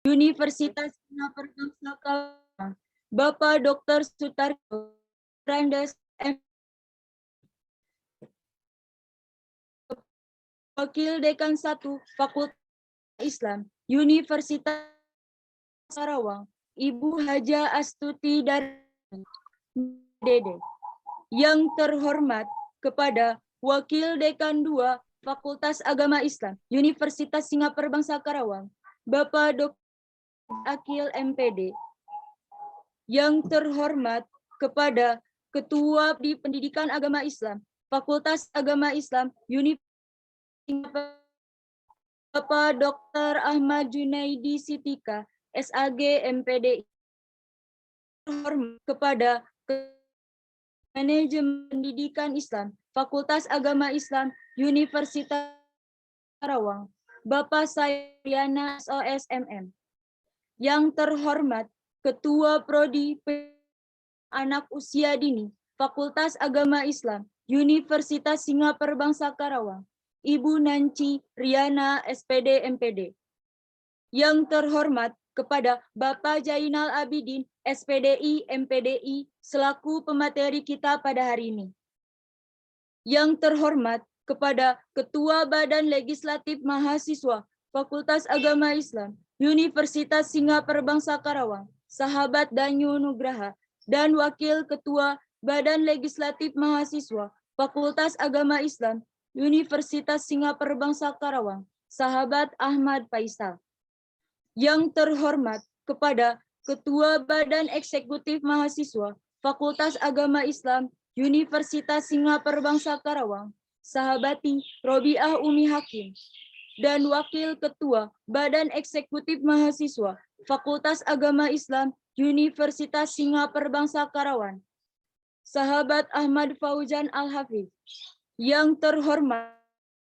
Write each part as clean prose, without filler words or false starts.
Universitas Singapura Bapak Dr. Sutarjo Randes Wakil Dekan 1 Fakultas Islam Universitas Sarawak, Ibu Haja Astuti dari Dede. Yang terhormat kepada Wakil Dekan 2 Fakultas Agama Islam Universitas Singapura Bangsa Karawang, Bapak Dr. Akil MPD. Yang terhormat kepada Ketua di Pendidikan Agama Islam Fakultas Agama Islam Universitas Bapak Dr. Ahmad Junaidi Sitika, SAG MPD. Terhormat kepada Manajemen Pendidikan Islam Fakultas Agama Islam Universitas Karawang, Bapak Sayana SOSMM. Yang terhormat Ketua Prodi Anak Usia Dini Fakultas Agama Islam Universitas Singapura Bangsa Karawang, Ibu Nancy Riana SPD MPD. Yang terhormat kepada Bapak Jainal Abidin SPDI MPDI selaku pemateri kita pada hari ini. Yang terhormat kepada Ketua Badan Legislatif Mahasiswa Fakultas Agama Islam Universitas Singapura Bangsa Karawang, Sahabat Danyu Nugraha, dan Wakil Ketua Badan Legislatif Mahasiswa Fakultas Agama Islam Universitas Singapura Bangsa Karawang, Sahabat Ahmad Faisal. Yang terhormat kepada Ketua Badan Eksekutif Mahasiswa Fakultas Agama Islam Universitas Singapura Bangsa Karawang, Sahabati Robiah Umi Hakim, dan Wakil Ketua Badan Eksekutif Mahasiswa Fakultas Agama Islam Universitas Singapura Bangsa Karawang, Sahabat Ahmad Fauzan Al-Hafidh. Yang terhormat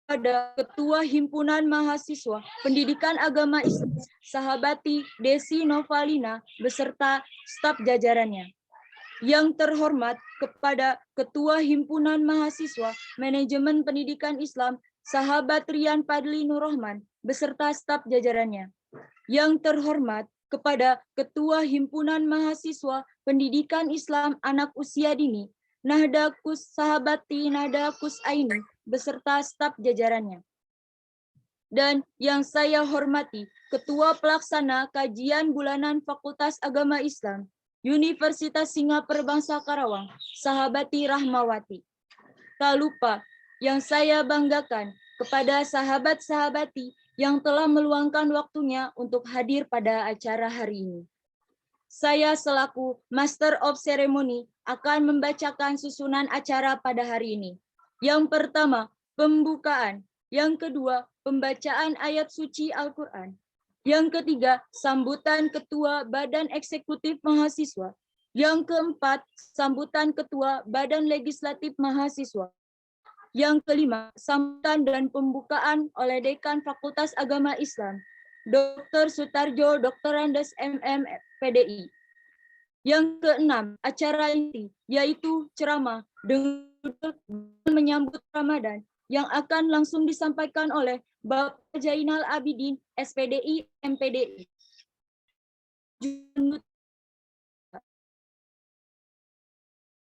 pada Ketua Himpunan Mahasiswa Pendidikan Agama Islam, Sahabati Desi Novalina beserta staf jajarannya. Yang terhormat kepada Ketua Himpunan Mahasiswa Manajemen Pendidikan Islam, Sahabat Rian Padli Nurrohman beserta staf jajarannya. Yang terhormat kepada Ketua Himpunan Mahasiswa Pendidikan Islam Anak Usia Dini, Nahda Kus Sahabati Nahda Kus Aini beserta staf jajarannya. Dan yang saya hormati, Ketua Pelaksana Kajian Bulanan Fakultas Agama Islam Universitas Singapura Bangsa Karawang, Sahabati Rahmawati. Tak lupa, yang saya banggakan kepada sahabat-sahabati yang telah meluangkan waktunya untuk hadir pada acara hari ini. Saya selaku Master of Ceremony akan membacakan susunan acara pada hari ini. Yang pertama, pembukaan. Yang kedua, pembacaan ayat suci Al-Quran. Yang ketiga, sambutan Ketua Badan Eksekutif Mahasiswa. Yang keempat, sambutan Ketua Badan Legislatif Mahasiswa. Yang kelima, sambutan dan pembukaan oleh Dekan Fakultas Agama Islam, Dr. Sutarjo Doktorandes MM PDI. Yang keenam, acara inti, yaitu ceramah dengan menyambut Ramadan yang akan langsung disampaikan oleh Bapak Jainal Abidin, SPDI, MPDI.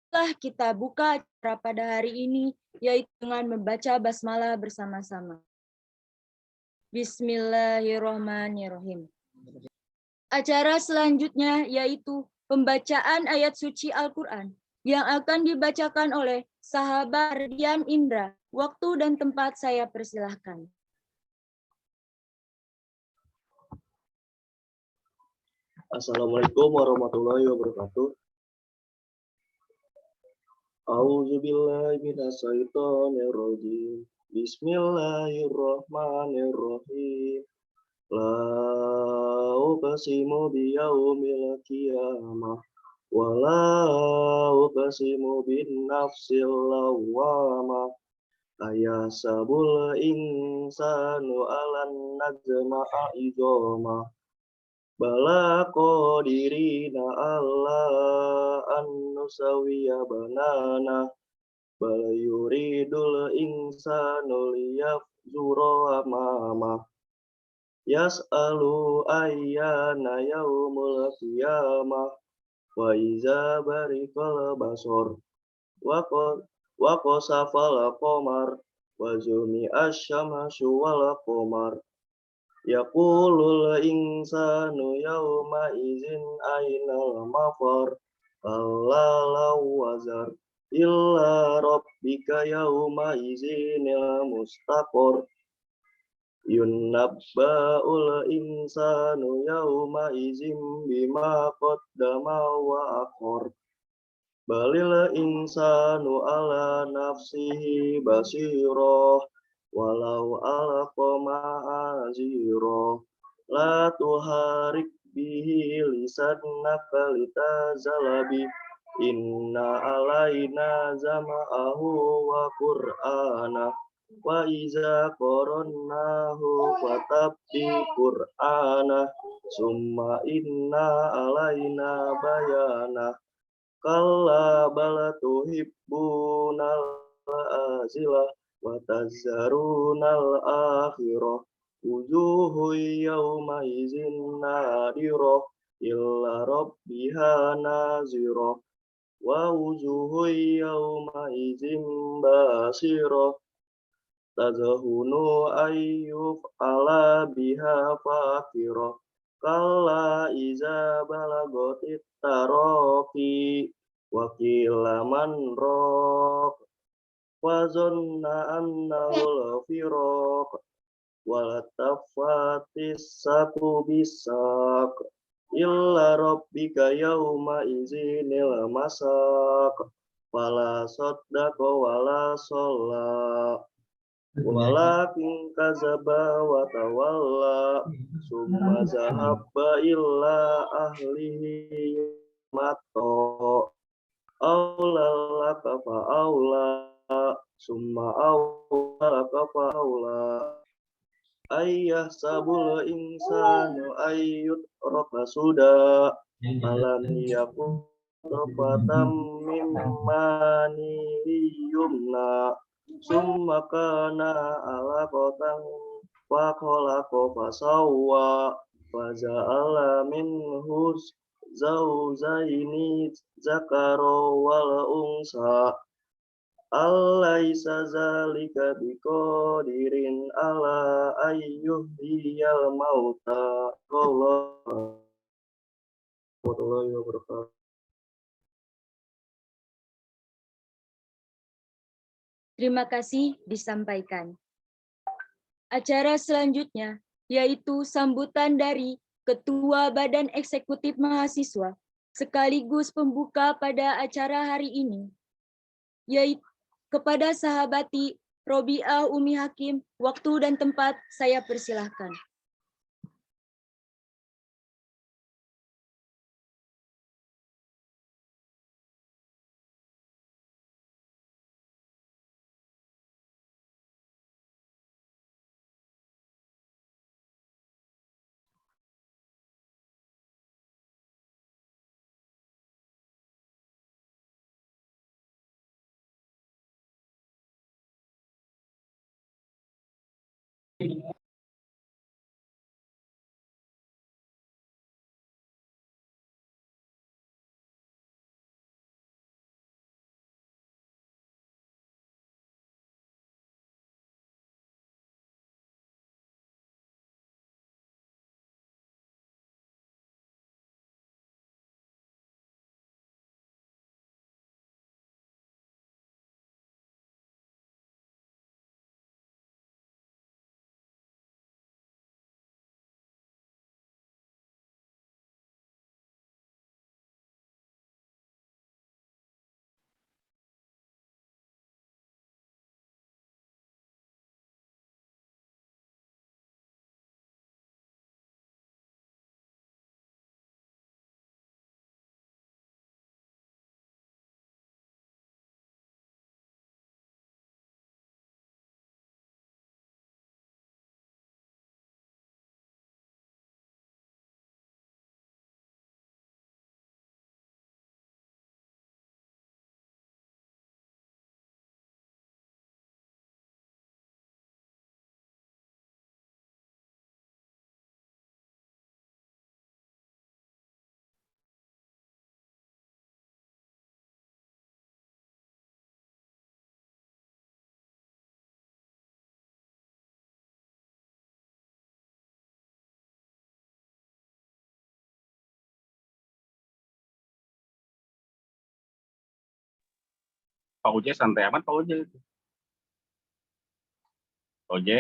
Setelah kita buka acara pada hari ini, yaitu dengan membaca basmalah bersama-sama. Bismillahirrahmanirrahim. Acara selanjutnya yaitu pembacaan ayat suci Al-Quran yang akan dibacakan oleh sahabat Ardian Indra. Waktu dan tempat saya persilahkan. Assalamualaikum warahmatullahi wabarakatuh. A'udzubillahi minasyaitonirrajim. Bismillahirrahmanirrahim. La uqsimu biyaumil qiyamah wa la uqsimu bin nafsil lawwamah. Ayasabul insanu alan najma'a idhamah. Bala qadirina Allah an nusawiya banana. Bal yuridul insanu liyafjura amamah. Yas'alu ayyana yaumul qiyamah wa iza barikal basor wa qa- wa qasafal qamar wa jumi'asy syamsu wal qamar. Yaqulul insanu yawma izin ainal mafar. Kalla law wazar illa rabbika yawma izinil mustaqor. Yunabba'ul insanu yawma izin bima qaddama wa akhor. Balil insanu ala nafsihi basiroh walau alqa ma'aziroh la tuharik bihi lisanaka litazalabi inna alaina zama'ahu wa qur'ana wa iza qarannahu fatabbi qur'ana summa inna alaina bayana. Kalla bal tuhibbunal azilah wa tazarunal akhirah. Wujuhu yawma izin nadirah illa rabbiha nazirah. Wa wujuhu yawma izin basirah. Tazahunu ayyuf ala biha fakirah. Kalla iza balagotit taraki wa qila man raq wa zanna annahu al-firaq wa latafatis saku bisak illa rabbika yawma izinil masak wala saddaqa wala sholla walakin kazaba wa tawalla summa zahabba illa ahlihi mato aula laka fa aula summa aula laka fa aula ayyah sabul insanu ayyut raka suda alam yakun rafatan mimmani yumna summa kana alaqatan fa khalaqa fa sawwa fa ja'ala minhu zawjaini zakara wal unsa alaysa zalika biqadirin ala ayyuhiyal mauta wallahu warahmatullahi wabarakatuh. Terima kasih disampaikan. Acara selanjutnya yaitu sambutan dari Ketua Badan Eksekutif Mahasiswa sekaligus pembuka pada acara hari ini, yaitu kepada sahabati Robiah Umi Hakim. Waktu dan tempat saya persilahkan. Pak Uje santai amat Pak Uje. Pak Uje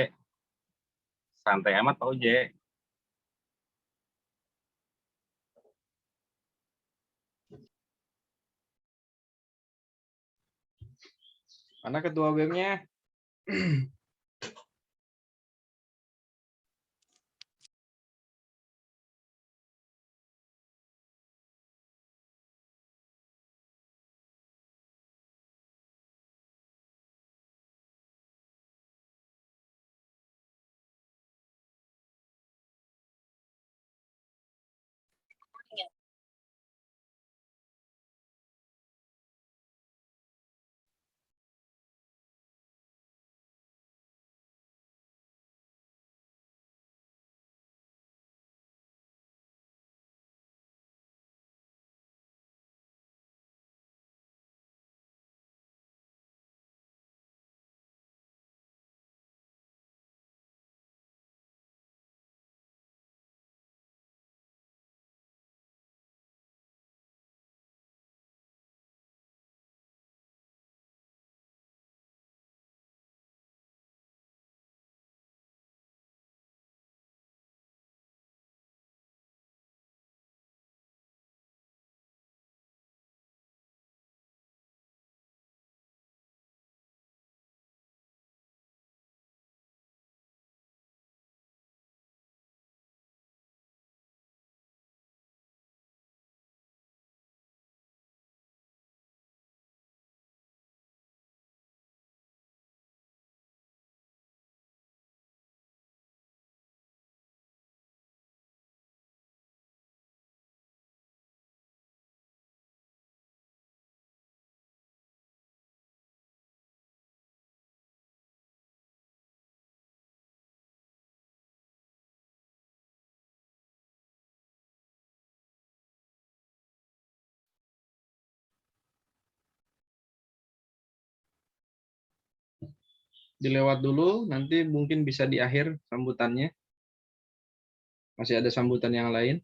santai amat Pak Uje. Mana ketua BEM-nya? Dilewat dulu, nanti mungkin bisa di akhir sambutannya. Masih ada sambutan yang lain.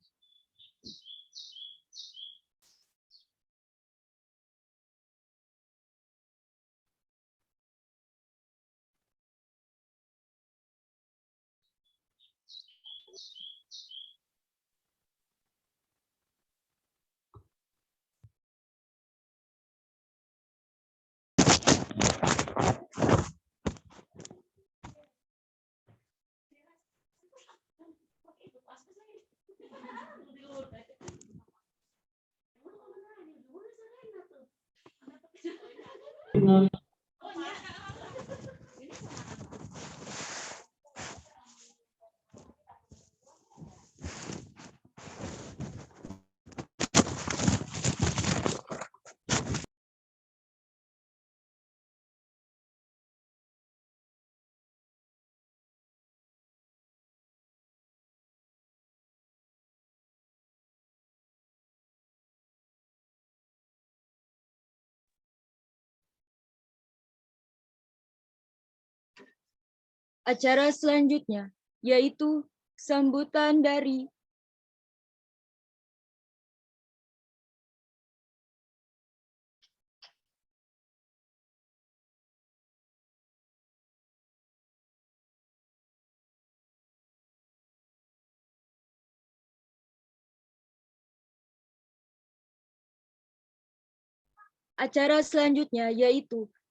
Acara selanjutnya yaitu sambutan dari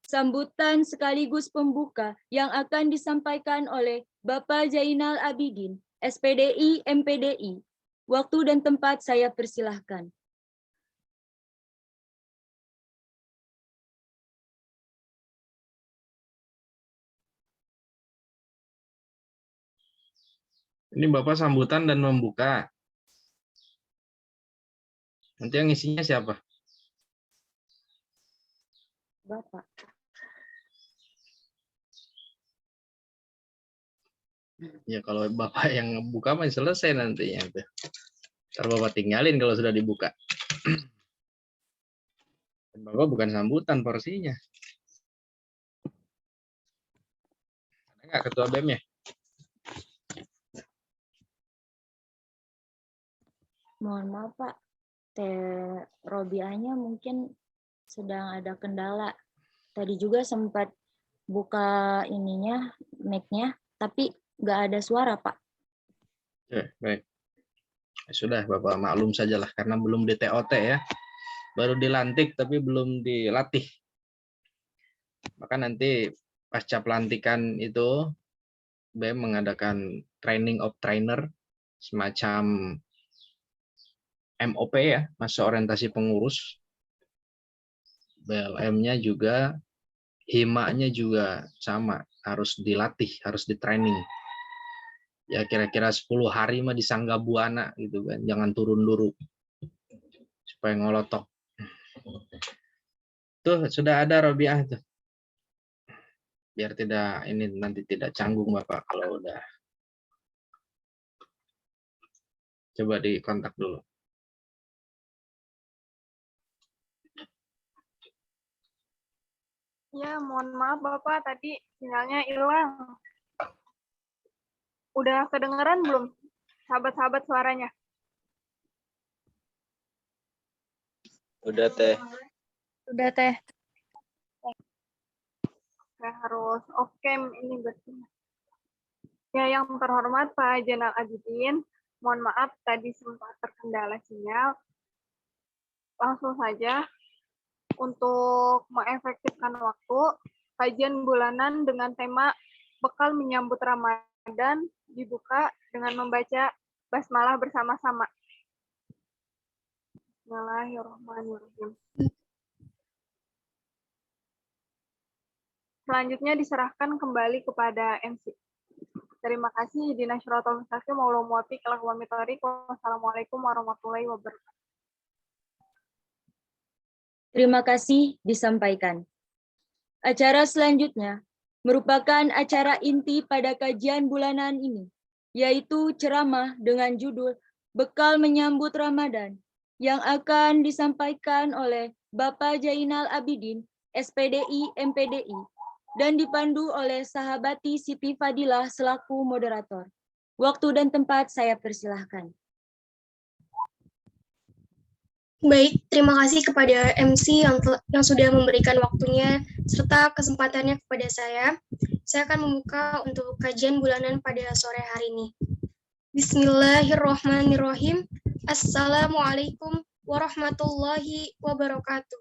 sambutan sekaligus pembuka yang akan disampaikan oleh Bapak Zainal Abidin, SPDI MPDI. Waktu dan tempat saya persilahkan. Ini Bapak sambutan dan membuka. Nanti yang isinya siapa? Bapak. Ya kalau Bapak yang buka mah selesai nantinya. Ntar Bapak tinggalin kalau sudah dibuka. Dan Bapak bukan sambutan porsinya. Ada nggak ketua BEM-nya? Mohon maaf Pak, Teh Robiahnya mungkin sedang ada kendala. Tadi juga sempat buka ininya, mic-nya, tapi nggak ada suara, Pak. Oke, baik. Sudah, Bapak maklum sajalah karena belum di TOT ya. Baru dilantik tapi belum dilatih. Maka nanti pasca pelantikan itu BEM mengadakan training of trainer, semacam MOP ya, masa orientasi pengurus. BLM-nya juga, HIMA-nya juga sama, harus dilatih, harus di-training. Ya kira-kira 10 hari mah di Sangga Buana gitu kan, jangan turun dulu supaya ngolotok. Tuh sudah ada Robiah tuh. Biar tidak ini nanti tidak canggung Bapak kalau udah. Coba dikontak dulu. Ya, mohon maaf Bapak, tadi sinyalnya hilang. Udah kedengeran belum, sahabat-sahabat suaranya? Udah Teh. Udah, Teh. Saya harus off cam ini berarti. Ya, yang terhormat Pak Zainal Abidin, mohon maaf tadi sempat terkendala sinyal. Langsung saja, untuk mengefektifkan waktu, kajian bulanan dengan tema bekal menyambut Ramadan dibuka dengan membaca basmalah bersama-sama. Bismillahirrahmanirrahim. Selanjutnya diserahkan kembali kepada MC. Terima kasih. Dina Syaratul Mustaqim, Maulana Muwafiq, Wassalamualaikum warahmatullahi wabarakatuh. Terima kasih disampaikan. Acara selanjutnya merupakan acara inti pada kajian bulanan ini, yaitu ceramah dengan judul Bekal Menyambut Ramadan, yang akan disampaikan oleh Bapak Zainal Abidin, SPDI MPDI, dan dipandu oleh Sahabati Siti Fadilah selaku moderator. Waktu dan tempat saya persilahkan. Baik, terima kasih kepada MC yang sudah memberikan waktunya serta kesempatannya kepada saya. Saya akan membuka untuk kajian bulanan pada sore hari ini. Bismillahirrahmanirrahim. Assalamualaikum warahmatullahi wabarakatuh.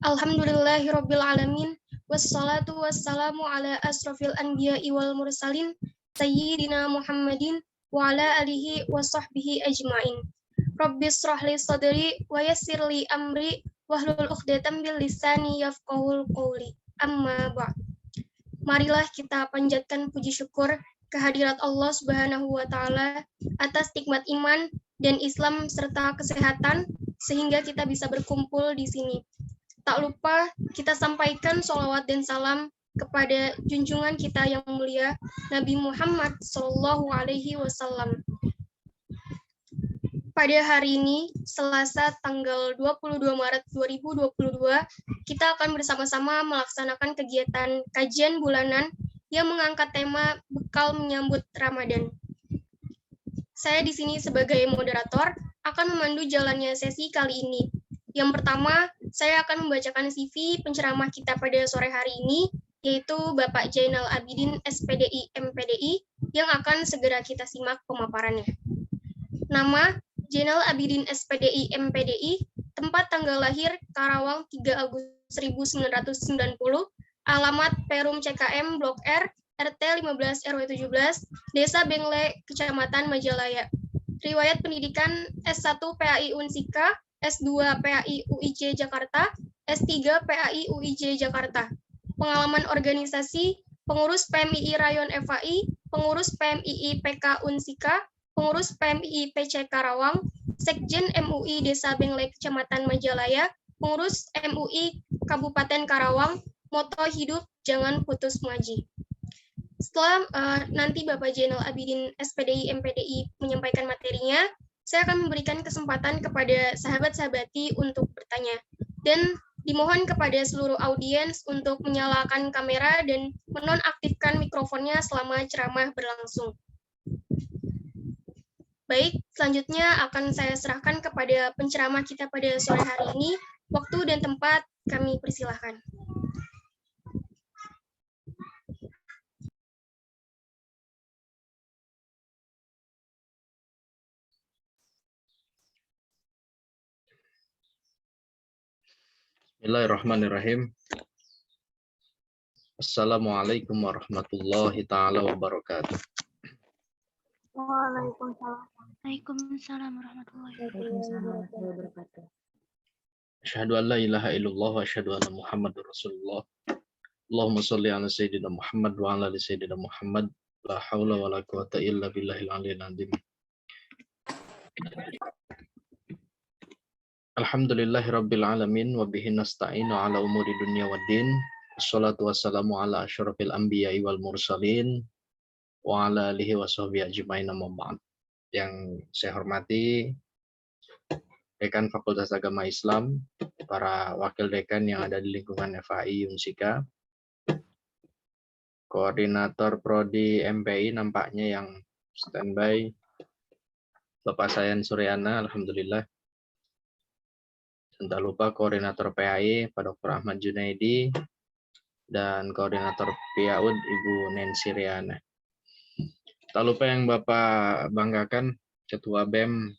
Alhamdulillahirrabbilalamin. Wassalatu wassalamu ala asrofil anbiya'i wal mursalin Sayyidina Muhammadin wa ala alihi wa sahbihi ajma'in. Rabbis shrahli sadri wa yassirli amri wahlul 'uqdatam bil lisani yafqahul qawli. Amma ba'd. Marilah kita panjatkan puji syukur kehadirat Allah Subhanahu wa taala atas nikmat iman dan Islam serta kesehatan sehingga kita bisa berkumpul di sini. Tak lupa kita sampaikan sholawat dan salam kepada junjungan kita yang mulia Nabi Muhammad SAW. Pada hari ini, Selasa tanggal 22 Maret 2022, kita akan bersama-sama melaksanakan kegiatan kajian bulanan yang mengangkat tema Bekal Menyambut Ramadan. Saya di sini sebagai moderator akan memandu jalannya sesi kali ini. Yang pertama, saya akan membacakan CV penceramah kita pada sore hari ini, yaitu Bapak Zainal Abidin, SPDI MPDI, yang akan segera kita simak pemaparannya. Nama, Zainal Abidin SPDI MPDI, tempat tanggal lahir Karawang 3 Agustus 1990, alamat Perum CKM Blok R, RT 15 RW 17, Desa Bengle, Kecamatan Majalaya. Riwayat pendidikan S1 PAI Unsika, S2 PAI UIJ Jakarta, S3 PAI UIJ Jakarta. Pengalaman organisasi, pengurus PMII Rayon FAI, pengurus PMII PK Unsika, pengurus PMII PC Karawang, Sekjen MUI Desa Bengle Kecamatan Majalaya, pengurus MUI Kabupaten Karawang, moto hidup jangan putus mengaji. Setelah nanti Bapak Zainal Abidin SPDI MPDI menyampaikan materinya, saya akan memberikan kesempatan kepada sahabat-sahabati untuk bertanya. Dan dimohon kepada seluruh audiens untuk menyalakan kamera dan menonaktifkan mikrofonnya selama ceramah berlangsung. Baik, selanjutnya akan saya serahkan kepada penceramah kita pada sore hari ini. Waktu dan tempat kami persilahkan. Bismillahirrahmanirrahim. Assalamualaikum warahmatullahi taala wabarakatuh. Waalaikumsalam. Waalaikumsalam warahmatullahi Waalaikumsalam warahmatullahi wabarakatuh. Asyhadu an la ilaha illallah wa asyhadu anna Muhammadar Rasulullah. Allahumma shalli ala sayyidina Muhammad wa ala ali sayyidina Muhammad. La haula wa la quwata illa billahil aliyyil azim. Alhamdulillahirabbil alamin wa bihi nasta'inu ala umuri dunya waddin. Wassalatu wassalamu ala asyrafil anbiya'i wal mursalin wa ala alihi wa sahbihi ajmain amma ba'd. Yang saya hormati Dekan Fakultas Agama Islam, para wakil dekan yang ada di lingkungan FAI Unsika, koordinator prodi MPI nampaknya yang standby, Bapak Sayan Suryana, alhamdulillah. Dan tak lupa koordinator PAI, Pak Dr. Ahmad Junaidi, dan koordinator PIAUD, Ibu Nancy Riana. Tak lupa yang Bapak banggakan, Ketua BEM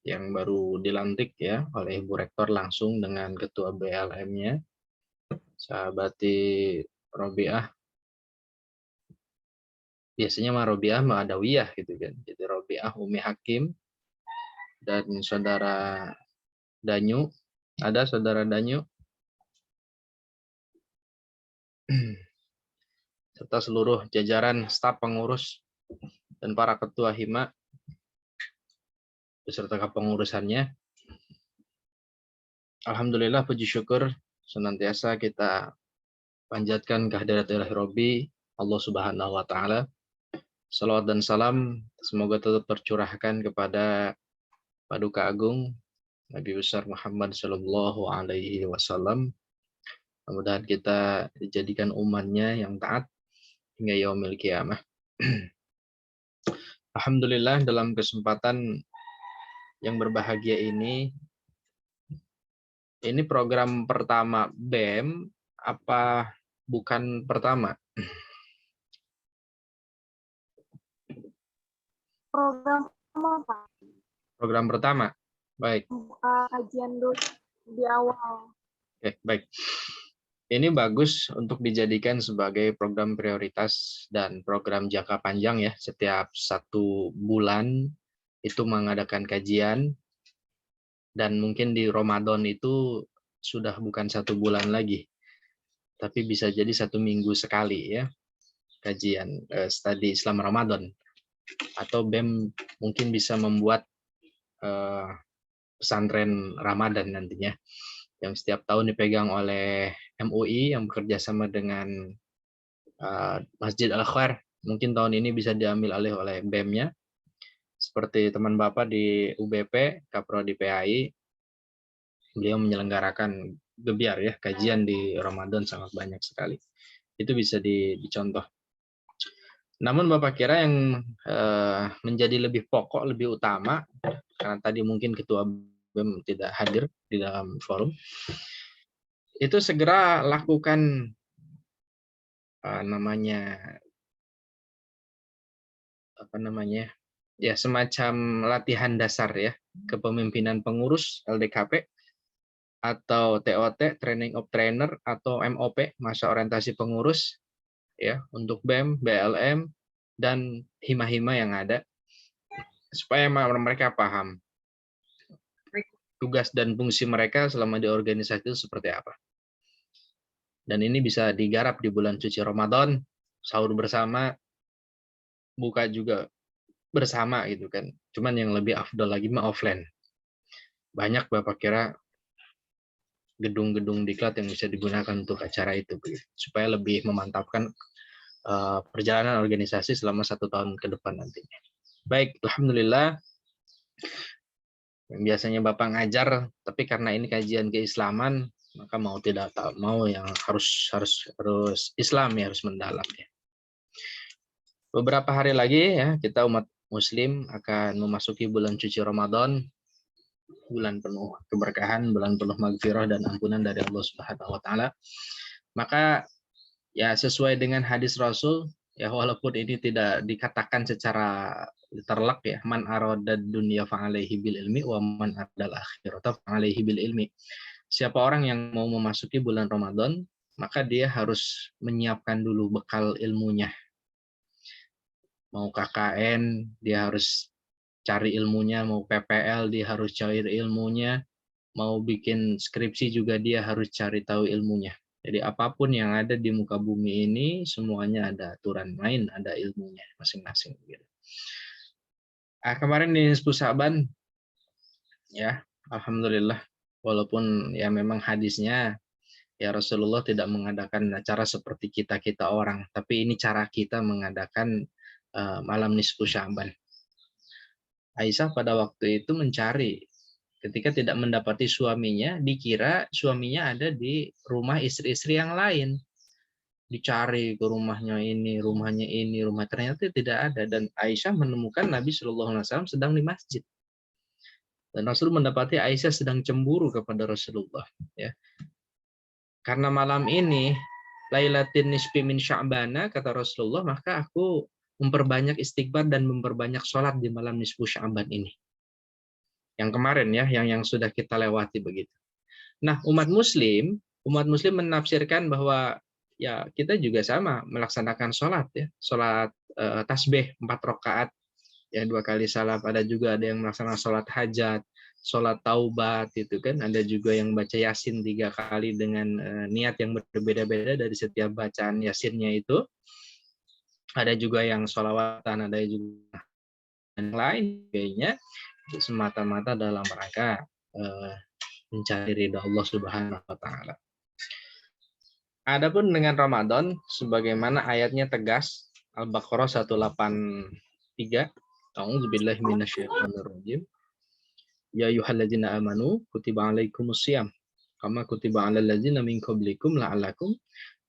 yang baru dilantik ya oleh Ibu Rektor langsung dengan Ketua BLM-nya, Sahabati Robiah. Biasanya mah Robiah mah Adawiyah gitu kan. Jadi Robiah Umi Hakim dan Saudara Danyu. Ada Saudara Danyu. Serta seluruh jajaran staf pengurus dan para ketua hima beserta kepengurusannya. Alhamdulillah, puji syukur senantiasa kita panjatkan kehadirat Ilahi Robbi Allah Subhanahu wa taala. Salawat dan salam semoga tetap tercurahkan kepada Paduka Agung Nabi besar Muhammad sallallahu alaihi wasallam. Mudah-mudahan kita dijadikan umatnya yang taat hingga yaumil qiyamah. Alhamdulillah, dalam kesempatan yang berbahagia ini program pertama BEM apa bukan pertama? Program apa? Program pertama. Baik. Kajian dulu di awal. Oke, baik. Ini bagus untuk dijadikan sebagai program prioritas dan program jangka panjang ya. Setiap 1 bulan itu mengadakan kajian, dan mungkin di Ramadan itu sudah bukan 1 bulan lagi, tapi bisa jadi 1 minggu sekali ya kajian studi Islam Ramadan. Atau BEM mungkin bisa membuat pesantren Ramadan nantinya yang setiap tahun dipegang oleh MUI yang bekerja sama dengan Masjid Al-Khair. Mungkin tahun ini bisa diambil alih oleh BEM-nya. Seperti teman Bapak di UBP, Kaprodi PAI, beliau menyelenggarakan gebiar ya, kajian di Ramadan sangat banyak sekali. Itu bisa dicontoh. Namun Bapak kira yang menjadi lebih pokok, lebih utama, karena tadi mungkin Ketua BEM tidak hadir di dalam forum, itu segera lakukan semacam latihan dasar ya, kepemimpinan pengurus LDKP atau TOT, Training of Trainer, atau MOP, masa orientasi pengurus ya, untuk BEM, BLM, dan hima-hima yang ada, supaya mereka paham tugas dan fungsi mereka selama di organisasi itu seperti apa. Dan ini bisa digarap di bulan suci Ramadan, sahur bersama, buka juga bersama gitu kan. Cuman yang lebih afdal lagi mah offline. Banyak Bapak kira gedung-gedung diklat yang bisa digunakan untuk acara itu, supaya lebih memantapkan perjalanan organisasi selama 1 tahun ke depan nantinya. Baik, alhamdulillah. Biasanya Bapak ngajar, tapi karena ini kajian keislaman, maka mau tidak mau yang harus Islam ya, harus mendalam ya. Beberapa hari lagi ya, kita umat Muslim akan memasuki bulan suci Ramadan, bulan penuh keberkahan, bulan penuh magfirah dan ampunan dari Allah Subhanahu wa taala. Maka ya sesuai dengan hadis Rasul ya, walaupun ini tidak dikatakan secara terlak ya, man arada dunya fa alaihi bil ilmi wa man aradal akhirata fa alaihi bil ilmi. siapa orang yang mau memasuki bulan Ramadan, maka dia harus menyiapkan dulu bekal ilmunya. Mau KKN, dia harus cari ilmunya, mau PPL, dia harus cari ilmunya, mau bikin skripsi juga dia harus cari tahu ilmunya. Jadi apapun yang ada di muka bumi ini, semuanya ada aturan main, ada ilmunya masing-masing. Kemarin di Nisfu Sa'ban, ya, alhamdulillah, walaupun ya memang hadisnya, ya Rasulullah tidak mengadakan acara seperti kita orang, tapi ini cara kita mengadakan malam Nisfu Sa'ban. Aisyah pada waktu itu mencari, ketika tidak mendapati suaminya, dikira suaminya ada di rumah istri-istri yang lain. Dicari ke rumahnya ini, rumah ternyata tidak ada. Dan Aisyah menemukan Nabi Shallallahu Alaihi Wasallam sedang di masjid. Dan Rasul mendapati Aisyah sedang cemburu kepada Rasulullah. Ya. Karena malam ini Lailatin Nisfi min Sya'bana, kata Rasulullah, maka aku memperbanyak istighfar dan memperbanyak sholat di malam Nisfu Sya'ban ini. Yang kemarin ya, yang sudah kita lewati begitu. Nah, umat muslim menafsirkan bahwa ya kita juga sama melaksanakan sholat ya, sholat tasbih 4 rakaat ya, 2 kali salam. Ada juga ada yang melaksanakan sholat hajat, sholat taubat itu kan. Ada juga yang baca yasin 3 kali dengan niat yang berbeda-beda dari setiap bacaan yasinnya itu. Ada juga yang sholawatan, ada juga yang lain kayaknya semata-mata dalam rangka mencari ridha Allah Subhanahu wa taala. Adapun dengan Ramadan, sebagaimana ayatnya tegas, Al-Baqarah 183, A'udzubillahi minasyaitonirrajim. Ya ayyuhalladzina amanu kutiba alaikumusiyam kama kutiba alal ladzina min qablikum la'allakum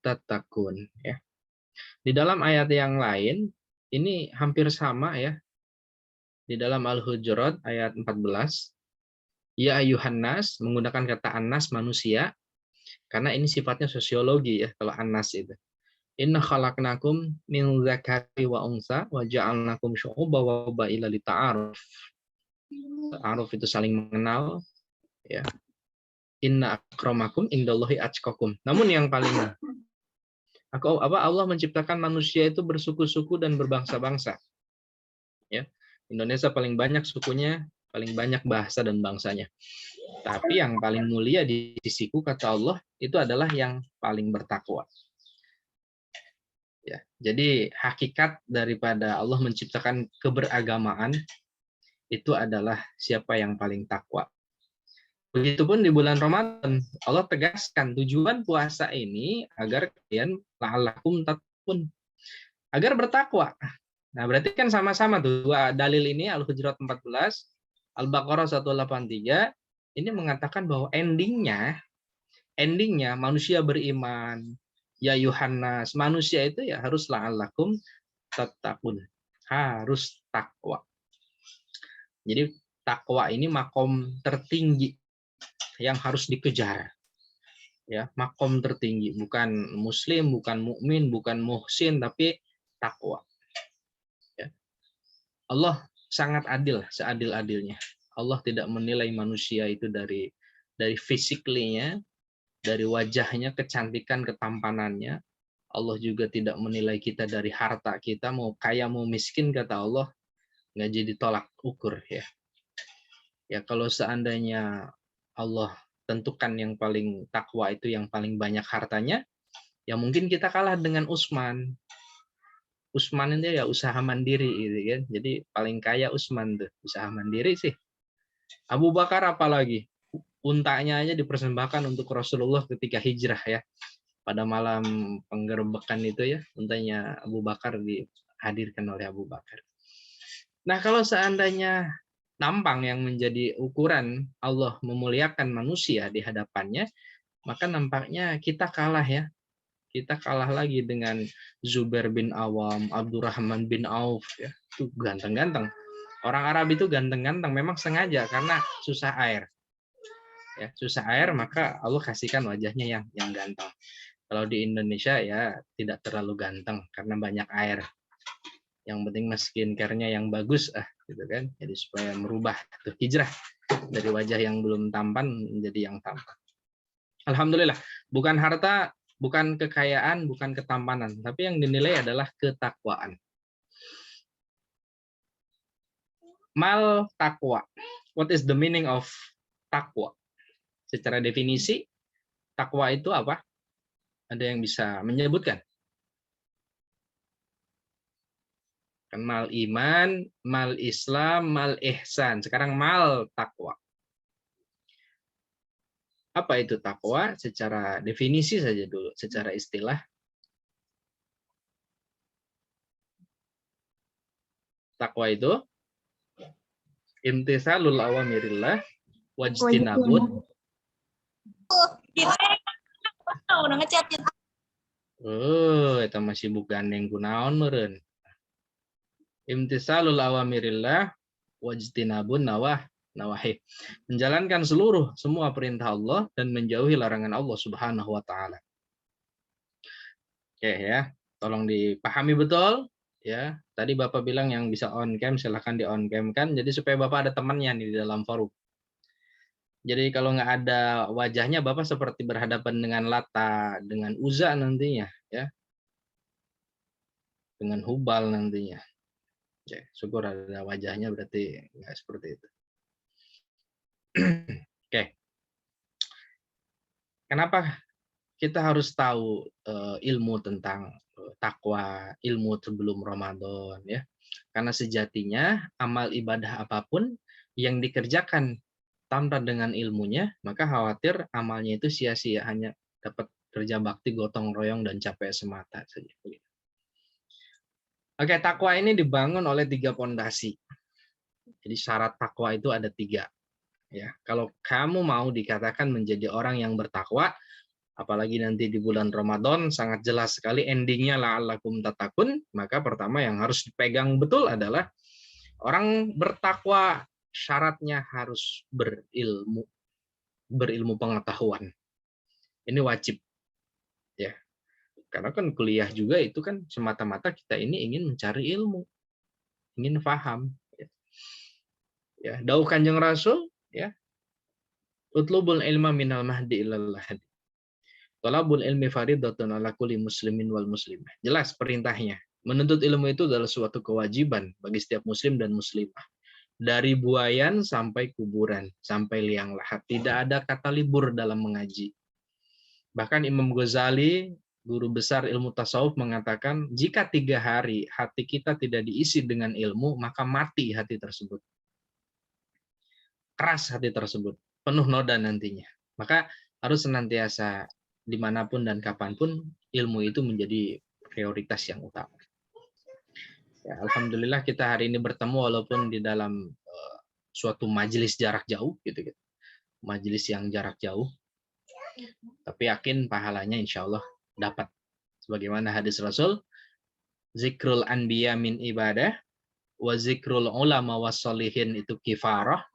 tattaqun, ya. Di dalam ayat yang lain ini hampir sama ya. Di dalam Al-Hujurat ayat 14, ya ayuhan nas, menggunakan kata annas, manusia, karena ini sifatnya sosiologi ya kalau annas itu. Inna khalaqnakum min dzakari wa unsa wa ja'alnakum syu'uban wa qabaila lita'aruf. Ta'aruf itu saling mengenal ya. Inna akramakum indallahi atqakum. Namun yang paling Allah menciptakan manusia itu bersuku-suku dan berbangsa-bangsa. Ya. Indonesia paling banyak sukunya, paling banyak bahasa dan bangsanya. Tapi yang paling mulia di sisiku, kata Allah, itu adalah yang paling bertakwa. Ya, jadi hakikat daripada Allah menciptakan keberagamaan itu adalah siapa yang paling takwa. Begitupun di bulan Ramadan, Allah tegaskan tujuan puasa ini agar kalian la'allakum tattaqun, agar bertakwa. Nah, berarti kan sama-sama tuh dua dalil ini, Al-Hujurat 14, Al-Baqarah 183, ini mengatakan bahwa endingnya manusia beriman, ya Yuhannas, manusia itu ya harus la'allakum tattaqun, harus takwa. Jadi takwa ini makom tertinggi yang harus dikejar. Ya, makom tertinggi, bukan muslim, bukan mukmin, bukan muhsin, tapi takwa. Allah sangat adil, seadil-adilnya. Allah tidak menilai manusia itu dari physically-nya, dari wajahnya, kecantikan, ketampanannya. Allah juga tidak menilai kita dari harta kita, mau kaya mau miskin, kata Allah, nggak jadi tolak ukur ya. Ya kalau seandainya Allah tentukan yang paling takwa itu yang paling banyak hartanya, ya mungkin kita kalah dengan Utsman. Utsman itu ya usaha mandiri gitu kan. Jadi paling kaya Utsman tuh, usaha mandiri sih. Abu Bakar apalagi, untanya aja dipersembahkan untuk Rasulullah ketika hijrah ya. Pada malam penggerbekan itu ya, untanya Abu Bakar dihadirkan oleh Abu Bakar. Nah, kalau seandainya nampang yang menjadi ukuran Allah memuliakan manusia di hadapannya, maka nampaknya kita kalah ya. Kita kalah lagi dengan Zubair bin Awam, Abdurrahman bin Auf, ya, itu ganteng-ganteng. Orang Arab itu ganteng-ganteng, memang sengaja karena susah air. Ya, susah air maka Allah kasihkan wajahnya yang ganteng. Kalau di Indonesia ya tidak terlalu ganteng karena banyak air. Yang penting skincare-nya yang bagus gitu kan. Jadi supaya merubah tuh hijrah dari wajah yang belum tampan menjadi yang tampan. Alhamdulillah, bukan harta, bukan kekayaan, bukan ketampanan, tapi yang dinilai adalah ketakwaan. Mal takwa. What is the meaning of takwa? Secara definisi, takwa itu apa? Ada yang bisa menyebutkan? Kan mal iman, mal Islam, mal ihsan. Sekarang mal takwa. Apa itu takwa? Secara definisi saja dulu, secara istilah. Takwa itu imtisalul awamirillah wajtinabut. Udah ngechat. Oh, itu masih bukan yang kunaon meureun. Imtisalul awamirillah wajtinabun nawahi. Menjalankan semua perintah Allah dan menjauhi larangan Allah Subhanahu wa taala. Oke ya, tolong dipahami betul ya. Tadi Bapak bilang yang bisa on cam silahkan di on cam kan, jadi supaya Bapak ada temannya nih di dalam forum. Jadi kalau nggak ada wajahnya, Bapak seperti berhadapan dengan Lata, dengan Uzza nantinya, ya, dengan Hubal nantinya. Oke, syukur ada wajahnya, berarti nggak seperti itu. Oke, kenapa kita harus tahu ilmu tentang takwa, ilmu sebelum Ramadan, ya? Karena sejatinya amal ibadah apapun yang dikerjakan tanpa dengan ilmunya, maka khawatir amalnya itu sia-sia, hanya dapat kerja bakti gotong royong dan capek semata saja. Oke, takwa ini dibangun oleh 3 pondasi. Jadi syarat takwa itu ada 3. Ya, kalau kamu mau dikatakan menjadi orang yang bertakwa, apalagi nanti di bulan Ramadan, sangat jelas sekali endingnya la'allakum tattaqun, maka pertama yang harus dipegang betul adalah orang bertakwa syaratnya harus berilmu pengetahuan. Ini wajib, ya. Karena kan kuliah juga itu kan semata-mata kita ini ingin mencari ilmu, ingin paham. Ya, dawuh Kanjeng Rasul, ya, utlubul ilma minal mahdi ilal lahdi. Talabul ilmi faridatun ala kulli muslimin wal muslimah. Jelas perintahnya. Menuntut ilmu itu adalah suatu kewajiban bagi setiap muslim dan muslimah. Dari buayan sampai kuburan, sampai liang lahat. Tidak ada kata libur dalam mengaji. Bahkan Imam Ghazali, guru besar ilmu tasawuf, mengatakan, jika 3 hari hati kita tidak diisi dengan ilmu, maka mati hati tersebut. Keras hati tersebut, penuh noda nantinya. Maka harus senantiasa dimanapun dan kapanpun ilmu itu menjadi prioritas yang utama. Ya, alhamdulillah kita hari ini bertemu walaupun di dalam suatu majelis jarak jauh gitu. Majelis yang jarak jauh. Tapi yakin pahalanya insya Allah dapat. Sebagaimana hadis Rasul, zikrul anbiya min ibadah, wa zikrul ulama wassolihin itu kifarah,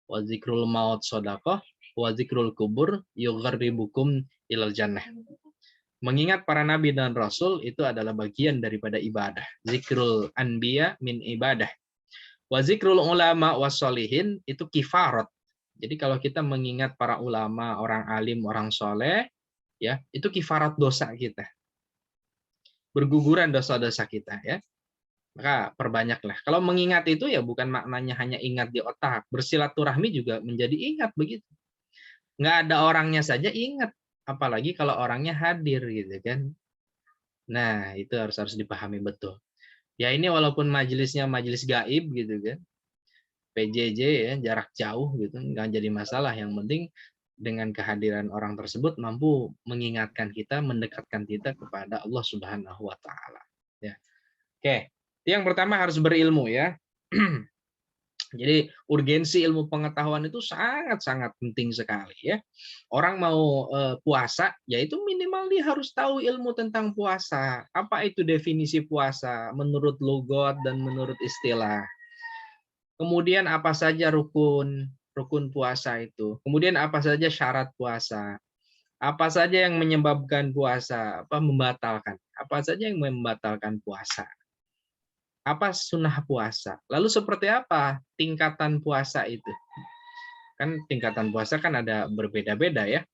wa zikrul maut sodaqah, wa zikrul kubur yugharribukum ilal jannah. Mengingat para nabi dan rasul itu adalah bagian daripada ibadah. Zikrul anbiya min ibadah. Wa zikrul ulama wassolihin itu kifarat. Jadi kalau kita mengingat para ulama, orang alim, orang soleh, ya itu kifarat dosa kita. Berguguran dosa-dosa kita, ya. Maka perbanyaklah. Kalau mengingat itu ya bukan maknanya hanya ingat di otak. Bersilaturahmi juga menjadi ingat begitu. Nggak ada orangnya saja ingat. Apalagi kalau orangnya hadir gitu kan. Nah, itu harus dipahami betul. Ya ini walaupun majelisnya majelis gaib gitu kan. PJJ ya, jarak jauh gitu, nggak jadi masalah. Yang penting dengan kehadiran orang tersebut mampu mengingatkan kita, mendekatkan kita kepada Allah Subhanahu wa taala. Ya. Oke. Yang pertama harus berilmu ya. Jadi urgensi ilmu pengetahuan itu sangat-sangat penting sekali ya. Orang mau puasa, yaitu minimal dia harus tahu ilmu tentang puasa. Apa itu definisi puasa menurut logat dan menurut istilah. Kemudian apa saja rukun puasa itu. Kemudian apa saja syarat puasa. Apa saja yang menyebabkan puasa, membatalkan. Apa saja yang membatalkan puasa. Apa sunnah puasa? Lalu seperti apa tingkatan puasa itu? Kan tingkatan puasa kan ada berbeda-beda ya.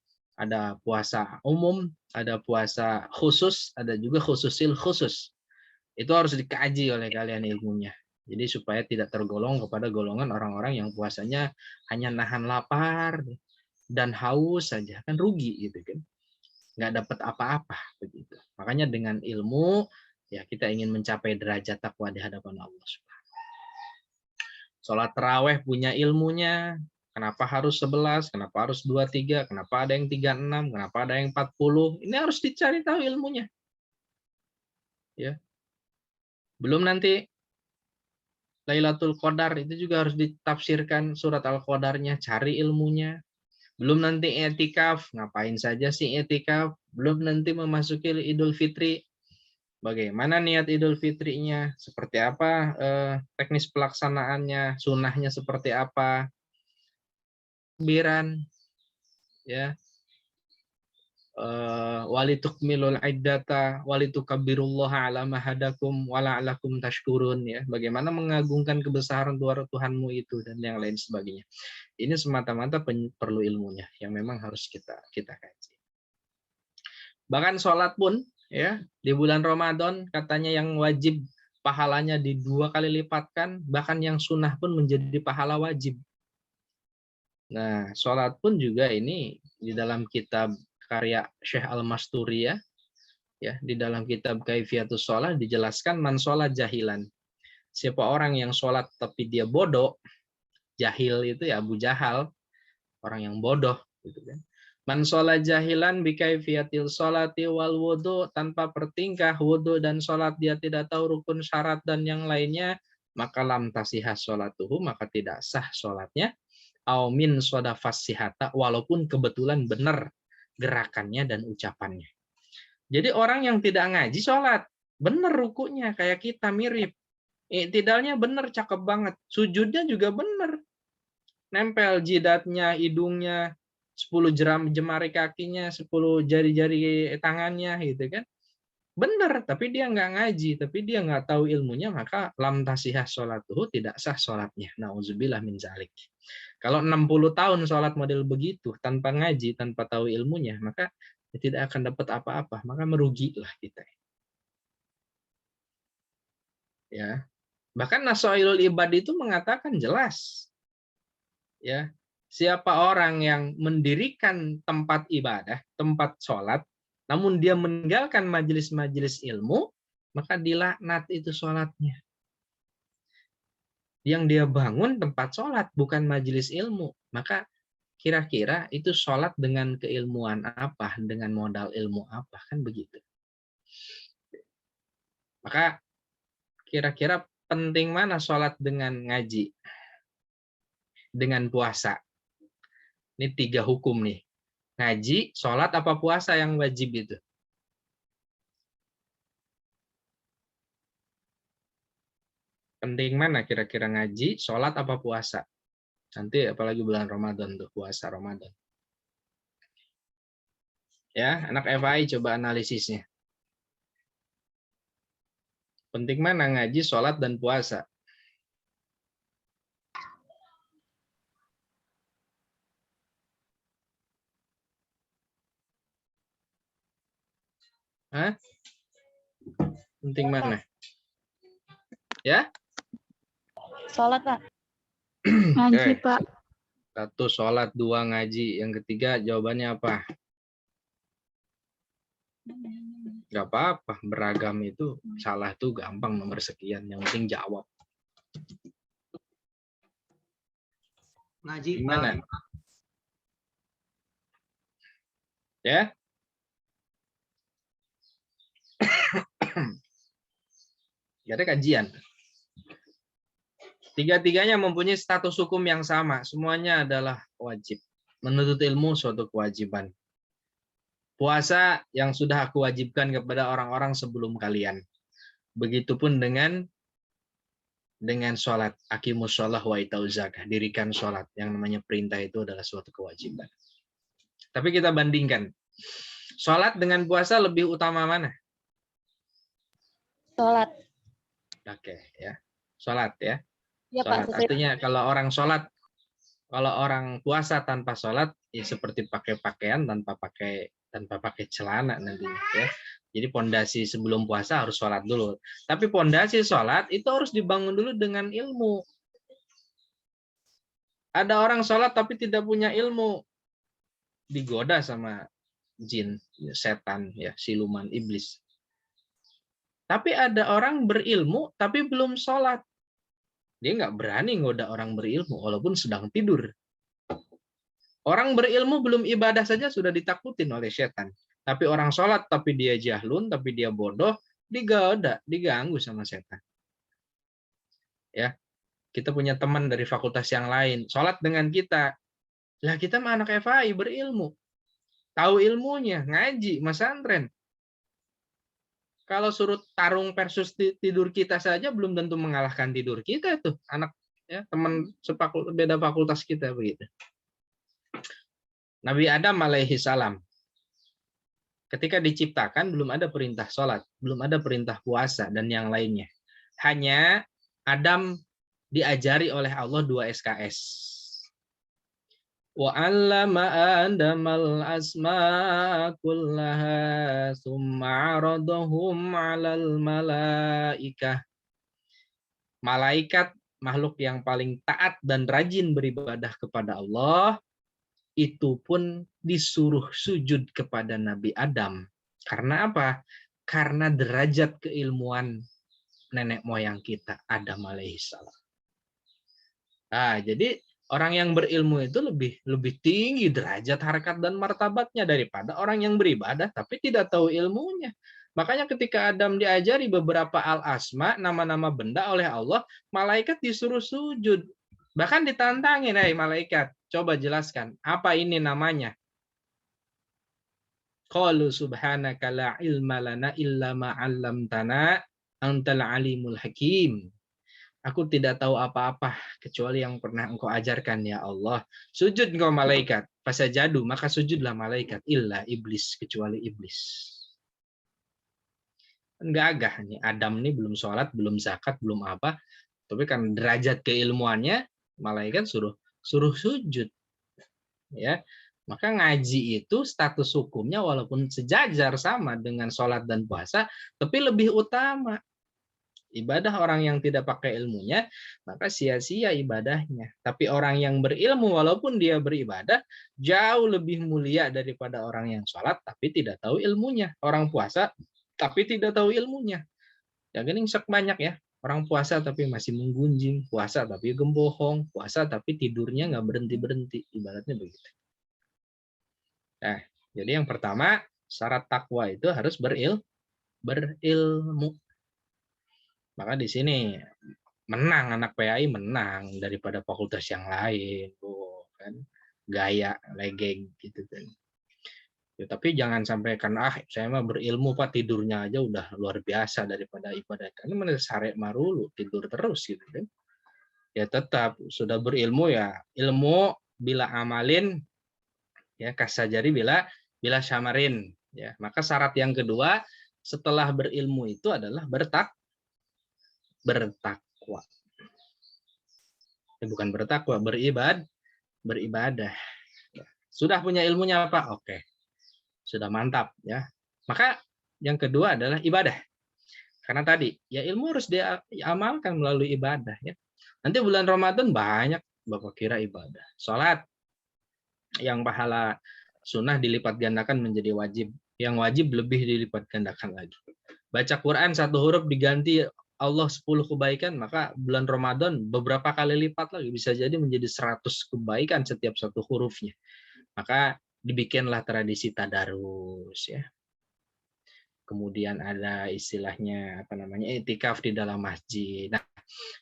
Ada puasa umum, ada puasa khusus, ada juga khususil khusus. Itu harus dikaji oleh kalian ilmunya. Jadi supaya tidak tergolong kepada golongan orang-orang yang puasanya hanya nahan lapar dan haus saja, kan rugi gitu kan. Nggak dapat apa-apa begitu. Makanya dengan ilmu ya kita ingin mencapai derajat takwa di hadapan Allah Subhanahu. Sholat taraweh punya ilmunya. Kenapa harus 11? Kenapa harus 23? Kenapa ada yang 36? Kenapa ada yang 40? Ini harus dicari tahu ilmunya. Ya. Belum nanti Lailatul Qadar itu juga harus ditafsirkan surat Al-Qadarnya, cari ilmunya. Belum nanti i'tikaf, ngapain saja sih i'tikaf? Belum nanti memasuki Idul Fitri. Bagaimana niat Idul Fitrinya? Seperti apa teknis pelaksanaannya? Sunnahnya seperti apa? Takbiran, ya. Walitukmilul iddata walitukabbirullaha ala ma hadakum wa la'allakum tashkurun, ya. Bagaimana mengagungkan kebesaran Tuhanmu itu dan yang lain sebagainya. Ini semata-mata perlu ilmunya yang memang harus kita kaji. Bahkan sholat pun ya di bulan Ramadan katanya yang wajib pahalanya 2 kali lipatkan, bahkan yang sunnah pun menjadi pahala wajib. Nah, sholat pun juga ini di dalam kitab karya Syekh Al-Masturi ya, di dalam kitab Kaifiatus Sholat dijelaskan man sholat jahilan. Siapa orang yang sholat tapi dia bodoh, jahil itu ya Abu Jahal, orang yang bodoh gitu kan. Man sholat jahilan bi kaifiatil sholati wal wudu, tanpa pertingkah wudu dan sholat dia tidak tahu rukun syarat dan yang lainnya, maka lam tasihah sholatuhu, maka tidak sah sholatnya. Au min sodafas sihata, walaupun kebetulan benar gerakannya dan ucapannya. Jadi orang yang tidak ngaji sholat, benar rukunya kayak kita mirip. Iktidalnya benar, cakep banget. Sujudnya juga benar. Nempel jidatnya, hidungnya, 10 jemari kakinya, 10 jari-jari tangannya gitu kan. Benar, tapi dia nggak ngaji, tapi dia nggak tahu ilmunya, maka lam tasihah sholatuhu, tidak sah sholatnya. Nauzubillah min zalik. Kalau 60 tahun sholat model begitu, tanpa ngaji, tanpa tahu ilmunya, maka tidak akan dapat apa-apa, maka merugilah kita. Ya. Bahkan Nasailul Ibad itu mengatakan jelas, ya, siapa orang yang mendirikan tempat ibadah, tempat sholat, namun dia meninggalkan majelis-majelis ilmu, maka dilaknat itu sholatnya. Yang dia bangun tempat sholat, bukan majelis ilmu. Maka kira-kira itu sholat dengan keilmuan apa, dengan modal ilmu apa, kan begitu. Maka kira-kira penting mana sholat dengan ngaji, dengan puasa. Ini 3 hukum nih. Ngaji, sholat, apa puasa yang wajib itu? Penting mana kira-kira ngaji, sholat, apa puasa? Nanti apalagi bulan Ramadan tuh, puasa Ramadan. Ya, anak FAI coba analisisnya. Penting mana ngaji, sholat, dan puasa? Hah? Penting mana? Ya? Sholat, Pak. Ngaji, Pak. 1 sholat, 2 ngaji. Yang ketiga jawabannya apa? Gak apa-apa, beragam itu salah tuh gampang, nomor sekian. Yang penting jawab. Ngaji, Gimana? Pak. Ya? Gak ada kajian. 3-tiganya mempunyai status hukum yang sama. Semuanya adalah wajib. Menuntut ilmu suatu kewajiban. Puasa yang sudah aku wajibkan kepada orang-orang sebelum kalian. Begitupun dengan sholat. Aqimus sholah wa itauz zakah. Dirikan sholat. Yang namanya perintah itu adalah suatu kewajiban. Tapi kita bandingkan. Sholat dengan puasa lebih utama mana? Sholat. Oke, ya. Sholat ya. Ya, Sholat. Pak. Artinya kalau orang sholat Kalau orang puasa tanpa sholat, ya seperti pakai pakaian tanpa pakai celana nantinya ya. Jadi pondasi sebelum puasa harus sholat dulu. Tapi pondasi sholat itu harus dibangun dulu dengan ilmu. Ada orang sholat tapi tidak punya ilmu, digoda sama jin, setan, ya siluman, iblis. Tapi ada orang berilmu tapi belum sholat. Dia nggak berani ngoda orang berilmu walaupun sedang tidur. Orang berilmu belum ibadah saja sudah ditakutin oleh setan. Tapi orang sholat tapi dia jahlun, tapi dia bodoh, digoda, diganggu sama setan. Ya, kita punya teman dari fakultas yang lain, sholat dengan kita. Lah kita mah anak FAI berilmu. Tahu ilmunya, ngaji, masantren. Kalau suruh tarung versus tidur kita saja belum tentu mengalahkan tidur kita itu anak ya teman beda fakultas kita begitu. Nabi Adam alaihi salam ketika diciptakan belum ada perintah sholat, belum ada perintah puasa dan yang lainnya. Hanya Adam diajari oleh Allah 2 SKS. Wa 'allama Adamal asma kullaha tsumma 'aradahum 'alal malaikah. Malaikat, makhluk yang paling taat dan rajin beribadah kepada Allah, itu pun disuruh sujud kepada Nabi Adam. Karena apa? Karena derajat keilmuan nenek moyang kita, Adam alaihissalam. Nah, jadi orang yang berilmu itu lebih tinggi derajat harkat dan martabatnya daripada orang yang beribadah tapi tidak tahu ilmunya. Makanya ketika Adam diajari beberapa al-asma, nama-nama benda oleh Allah, malaikat disuruh sujud. Bahkan ditantangin, "Hai malaikat, coba jelaskan, apa ini namanya?" Qalu subhanaka la ilma lana illa ma 'allamtana antal alimul hakim. Aku tidak tahu apa-apa kecuali yang pernah engkau ajarkan ya Allah. Sujud engkau malaikat. Fasajadu, maka sujudlah malaikat. Illa iblis, kecuali iblis. Gagah nih. Adam nih belum sholat, belum zakat, belum apa. Tapi kan derajat keilmuannya, malaikat suruh sujud. Ya, maka ngaji itu status hukumnya walaupun sejajar sama dengan sholat dan puasa, tapi lebih utama. Ibadah orang yang tidak pakai ilmunya, maka sia-sia ibadahnya. Tapi orang yang berilmu, walaupun dia beribadah, jauh lebih mulia daripada orang yang sholat, tapi tidak tahu ilmunya. Orang puasa, tapi tidak tahu ilmunya. Ya gini banyak ya. Orang puasa tapi masih menggunjing, puasa tapi gembohong, puasa tapi tidurnya nggak berhenti-berhenti. Ibaratnya begitu. Nah, jadi yang pertama, syarat takwa itu harus berilmu. Maka di sini menang anak PAI menang daripada fakultas yang lain, kan gaya legeng gitu kan. Ya, tapi jangan sampai kan saya mah berilmu Pak, tidurnya aja udah luar biasa daripada ibadah. Kan mana sare marulu tidur terus gitu kan. Ya tetap sudah berilmu ya ilmu bila amalin ya kasajari bila syamarin ya. Maka syarat yang kedua setelah berilmu itu adalah bertakwa. Bukan bertakwa, beribadah. Sudah punya ilmunya Pak? Oke. Sudah mantap ya. Maka yang kedua adalah ibadah. Karena tadi ya ilmu harus diamalkan melalui ibadah ya. Nanti bulan Ramadan banyak Bapak kira ibadah. Salat yang pahala sunnah dilipat gandakan menjadi wajib. Yang wajib lebih dilipat gandakan lagi. Baca Quran 1 huruf diganti Allah 10 kebaikan, maka bulan Ramadan beberapa kali lipat lagi, bisa jadi menjadi 100 kebaikan setiap 1 hurufnya. Maka dibikinlah tradisi tadarus ya. Kemudian ada istilahnya iktikaf di dalam masjid. Nah,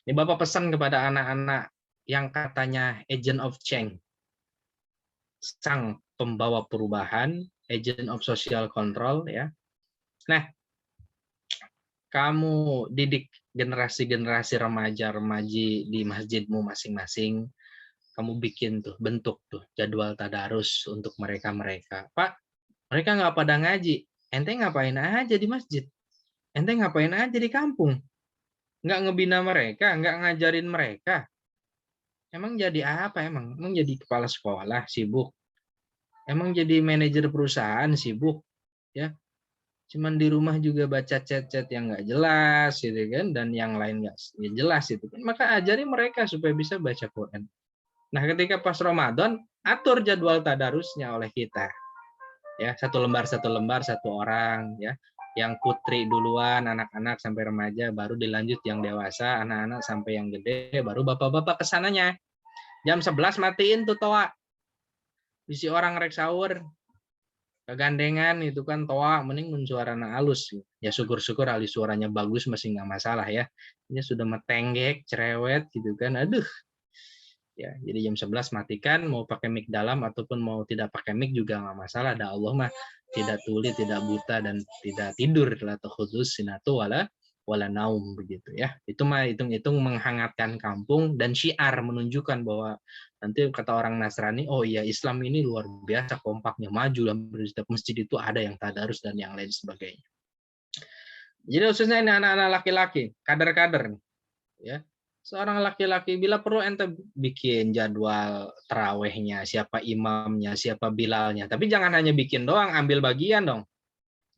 ini Bapak pesan kepada anak-anak yang katanya agent of change, sang pembawa perubahan, agent of social control ya. Nah, kamu didik generasi-generasi remaja-remaji di masjidmu masing-masing, kamu bikin bentuk jadwal tadarus untuk mereka-mereka. Pak, mereka nggak pada ngaji, ente ngapain aja di masjid? Ente ngapain aja di kampung? Nggak ngebina mereka, nggak ngajarin mereka. Emang jadi apa emang? Emang jadi kepala sekolah sibuk? Emang jadi manajer perusahaan sibuk? Ya, cuman di rumah juga baca chat-chat yang nggak jelas gitu kan, dan yang lain nggak jelas itu kan. Maka ajari mereka supaya bisa baca Quran. Nah, ketika pas Ramadan, atur jadwal tadarusnya oleh kita. Ya, satu lembar satu orang ya. Yang putri duluan, anak-anak sampai remaja, baru dilanjut yang dewasa, anak-anak sampai yang gede, baru bapak-bapak kesananya. Jam 11 matiin tuh toa. Isi orang rek sahur. Kegandengan itu kan toa, mending mun suarana halus. Ya syukur-syukur alis suaranya bagus masih nggak masalah ya. Ini sudah metenggek, cerewet gitu kan. Aduh. Ya, jadi jam 11 matikan, mau pakai mic dalam ataupun mau tidak pakai mic juga nggak masalah. Ada Allah mah tidak tuli, tidak buta, dan tidak tidur. La takhudus sinatu wala naum begitu ya. Itu mah hitung-hitung menghangatkan kampung dan syiar menunjukkan bahwa nanti kata orang Nasrani, oh iya Islam ini luar biasa kompaknya, maju dan di setiap masjid itu ada yang tadarus dan yang lain sebagainya. Jadi khususnya ini anak-anak laki-laki, kader-kader nih, ya. Seorang laki-laki bila perlu ente bikin jadwal terawihnya, siapa imamnya, siapa bilalnya. Tapi jangan hanya bikin doang, ambil bagian dong.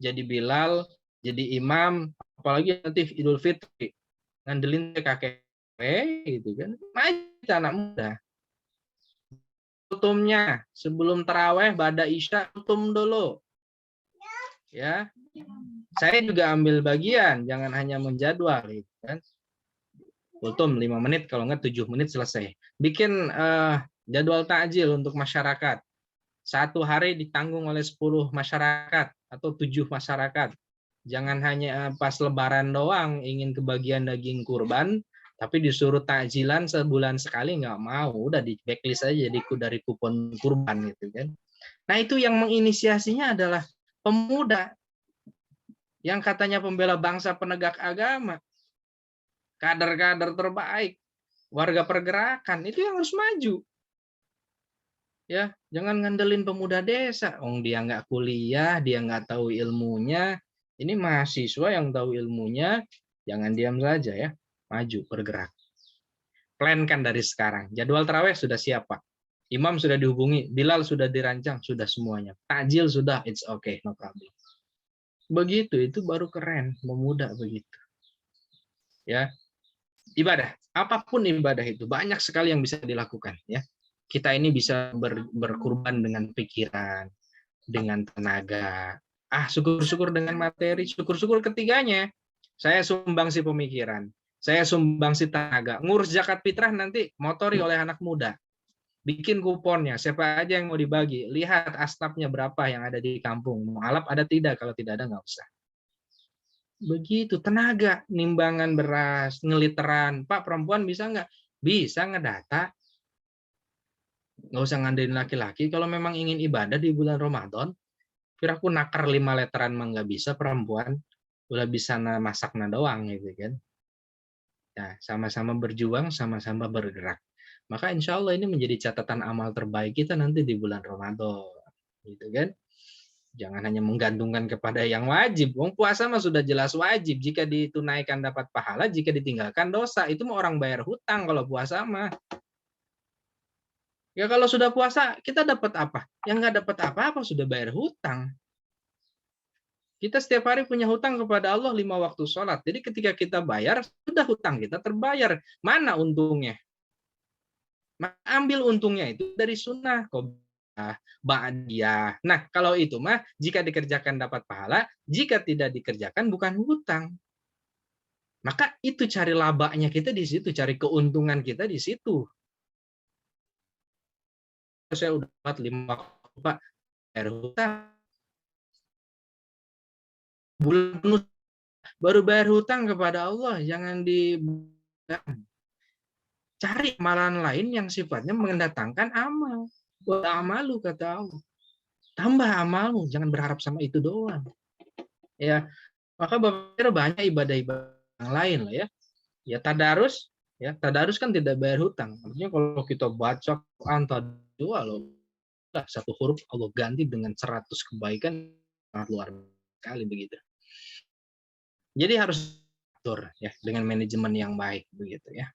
Jadi bilal, jadi imam, apalagi nanti Idul Fitri, ngandelin kakek gitu kan. Maju anak muda. Tutumnya sebelum terawih, bada isya, tutum dulu. Ya. Saya juga ambil bagian, jangan hanya menjadwal gitu kan. Kultum 5 menit, kalau enggak 7 menit selesai. Bikin jadwal takjil untuk masyarakat. 1 hari ditanggung oleh 10 masyarakat atau 7 masyarakat. Jangan hanya pas lebaran doang ingin kebagian daging kurban, tapi disuruh takjilan sebulan sekali nggak mau. Udah di backlist aja jadi dari kupon kurban gitu kan. Nah itu yang menginisiasinya adalah pemuda. Yang katanya pembela bangsa, penegak agama. Kader-kader terbaik, warga pergerakan, itu yang harus maju. Ya, jangan ngandelin pemuda desa. Dia nggak kuliah, dia nggak tahu ilmunya. Ini mahasiswa yang tahu ilmunya, jangan diam saja ya. Maju, bergerak. Plankan dari sekarang. Jadwal tarawih sudah siap, Pak. Imam sudah dihubungi, Bilal sudah dirancang, sudah semuanya. Takjil sudah, it's okay, no problem. Begitu, itu baru keren, memuda begitu. Ya. Ibadah, apapun ibadah itu banyak sekali yang bisa dilakukan ya. Kita ini bisa berkurban dengan pikiran, dengan tenaga. Syukur-syukur dengan materi, syukur-syukur ketiganya. Saya sumbangsi pemikiran, saya sumbangsi tenaga. Ngurus zakat fitrah nanti motori oleh anak muda. Bikin kuponnya, siapa aja yang mau dibagi. Lihat astapnya berapa yang ada di kampung. Mau alap ada tidak, kalau tidak ada nggak usah. Begitu, tenaga, nimbangan beras, ngeliteran. Pak, perempuan bisa nggak? Bisa ngedata. Nggak usah ngandelin laki-laki. Kalau memang ingin ibadah di bulan Ramadan, kira-aku nakar 5 literan mah nggak bisa perempuan. Udah bisa masak doang gitu kan. Nah, sama-sama berjuang, sama-sama bergerak. Maka insya Allah ini menjadi catatan amal terbaik kita nanti di bulan Ramadan. Gitu kan. Jangan hanya menggantungkan kepada yang wajib. Wong puasa mah sudah jelas wajib. Jika ditunaikan dapat pahala, jika ditinggalkan dosa. Itu mah orang bayar hutang kalau puasa mah. Ya kalau sudah puasa, kita dapat apa? Yang nggak dapat apa-apa sudah bayar hutang. Kita setiap hari punya hutang kepada Allah 5 waktu sholat. Jadi ketika kita bayar, sudah hutang kita terbayar. Mana untungnya? Ambil untungnya itu dari sunnah. Ba'diyah. Nah, kalau itu mah jika dikerjakan dapat pahala, jika tidak dikerjakan bukan hutang. Maka itu cari labanya kita di situ, cari keuntungan kita di situ. Saya udah dapat 5 waktu, Pak, bayar hutang. Bulan penuh baru bayar hutang kepada Allah, jangan cari amalan lain yang sifatnya mendatangkan amal. Amalu kata Allah. Tambah amalmu, jangan berharap sama itu doang. Ya, maka Bapak banyak ibadah-ibadah yang lain lah ya. Ya tadarus kan tidak bayar hutang. Artinya kalau kita baca Quran dua loh, satu huruf Allah ganti dengan 100 kebaikan, sangat luar sekali begitu. Jadi harus atur ya dengan manajemen yang baik begitu ya.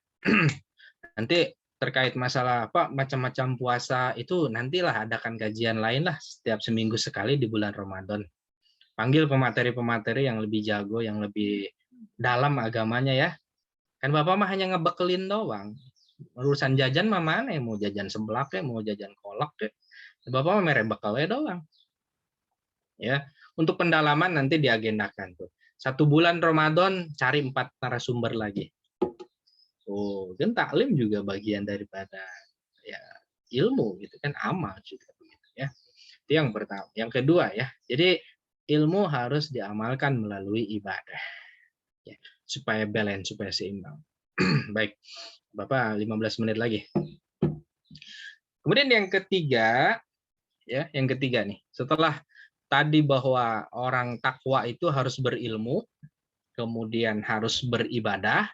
Nanti terkait masalah apa macam-macam puasa itu nantilah adakan kajian lain lah setiap seminggu sekali di bulan Ramadan. Panggil pemateri-pemateri yang lebih jago, yang lebih dalam agamanya ya. Kan Bapak mah hanya ngebekelin doang. Urusan jajan mah mana ya, mau jajan seblak ya, mau jajan kolak ya. Bapak mah mere bekelnya doang. Ya, untuk pendalaman nanti diagendakan tuh. 1 bulan Ramadan cari 4 narasumber lagi. Oh, kan taklim juga bagian daripada ya ilmu gitu kan, amal juga begitu ya. Itu yang pertama. Yang kedua ya. Jadi ilmu harus diamalkan melalui ibadah. Ya, supaya balance, supaya seimbang. Baik. Bapak 15 menit lagi. Kemudian yang ketiga ya, yang ketiga nih. Setelah tadi bahwa orang takwa itu harus berilmu, kemudian harus beribadah,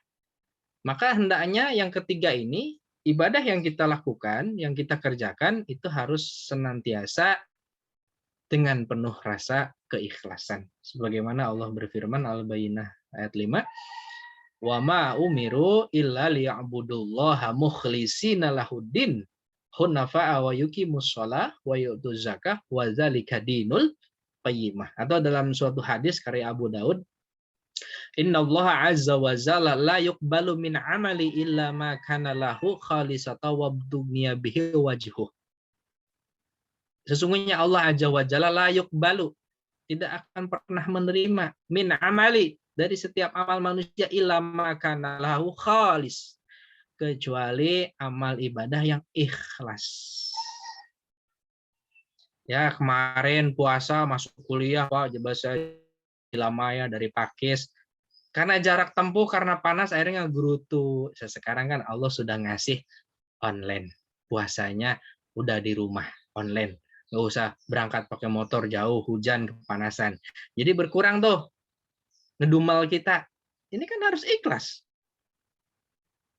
maka hendaknya yang ketiga ini, ibadah yang kita lakukan, yang kita kerjakan, itu harus senantiasa dengan penuh rasa keikhlasan. Sebagaimana Allah berfirman, Al-Bayyinah ayat 5, wa ma umiru illa liya'budullaha mukhlishina lahuddin hunafa'a wa yuqimus shalah wa yu'tuz zakah wa dzalika dinul qayyimah. Atau dalam suatu hadis karya Abu Daud, Innallaha azza wa jalla la yuqbalu min amali illa ma kana lahu khalisatan wa bdunya bihi wajhuh. Sesungguhnya Allah azza wa jalla la yuqbalu, tidak akan pernah menerima min amali, dari setiap amal manusia illa ma kana lahu khalis, kecuali amal ibadah yang ikhlas. Ya, kemarin puasa masuk kuliah Pak, bahasa Lamaya dari Pakis. Karena jarak tempuh, karena panas, akhirnya ngegerutu. Sekarang kan Allah sudah ngasih online. Puasanya udah di rumah, online. Nggak usah berangkat pakai motor jauh, hujan, kepanasan. Jadi berkurang tuh ngedumel kita. Ini kan harus ikhlas.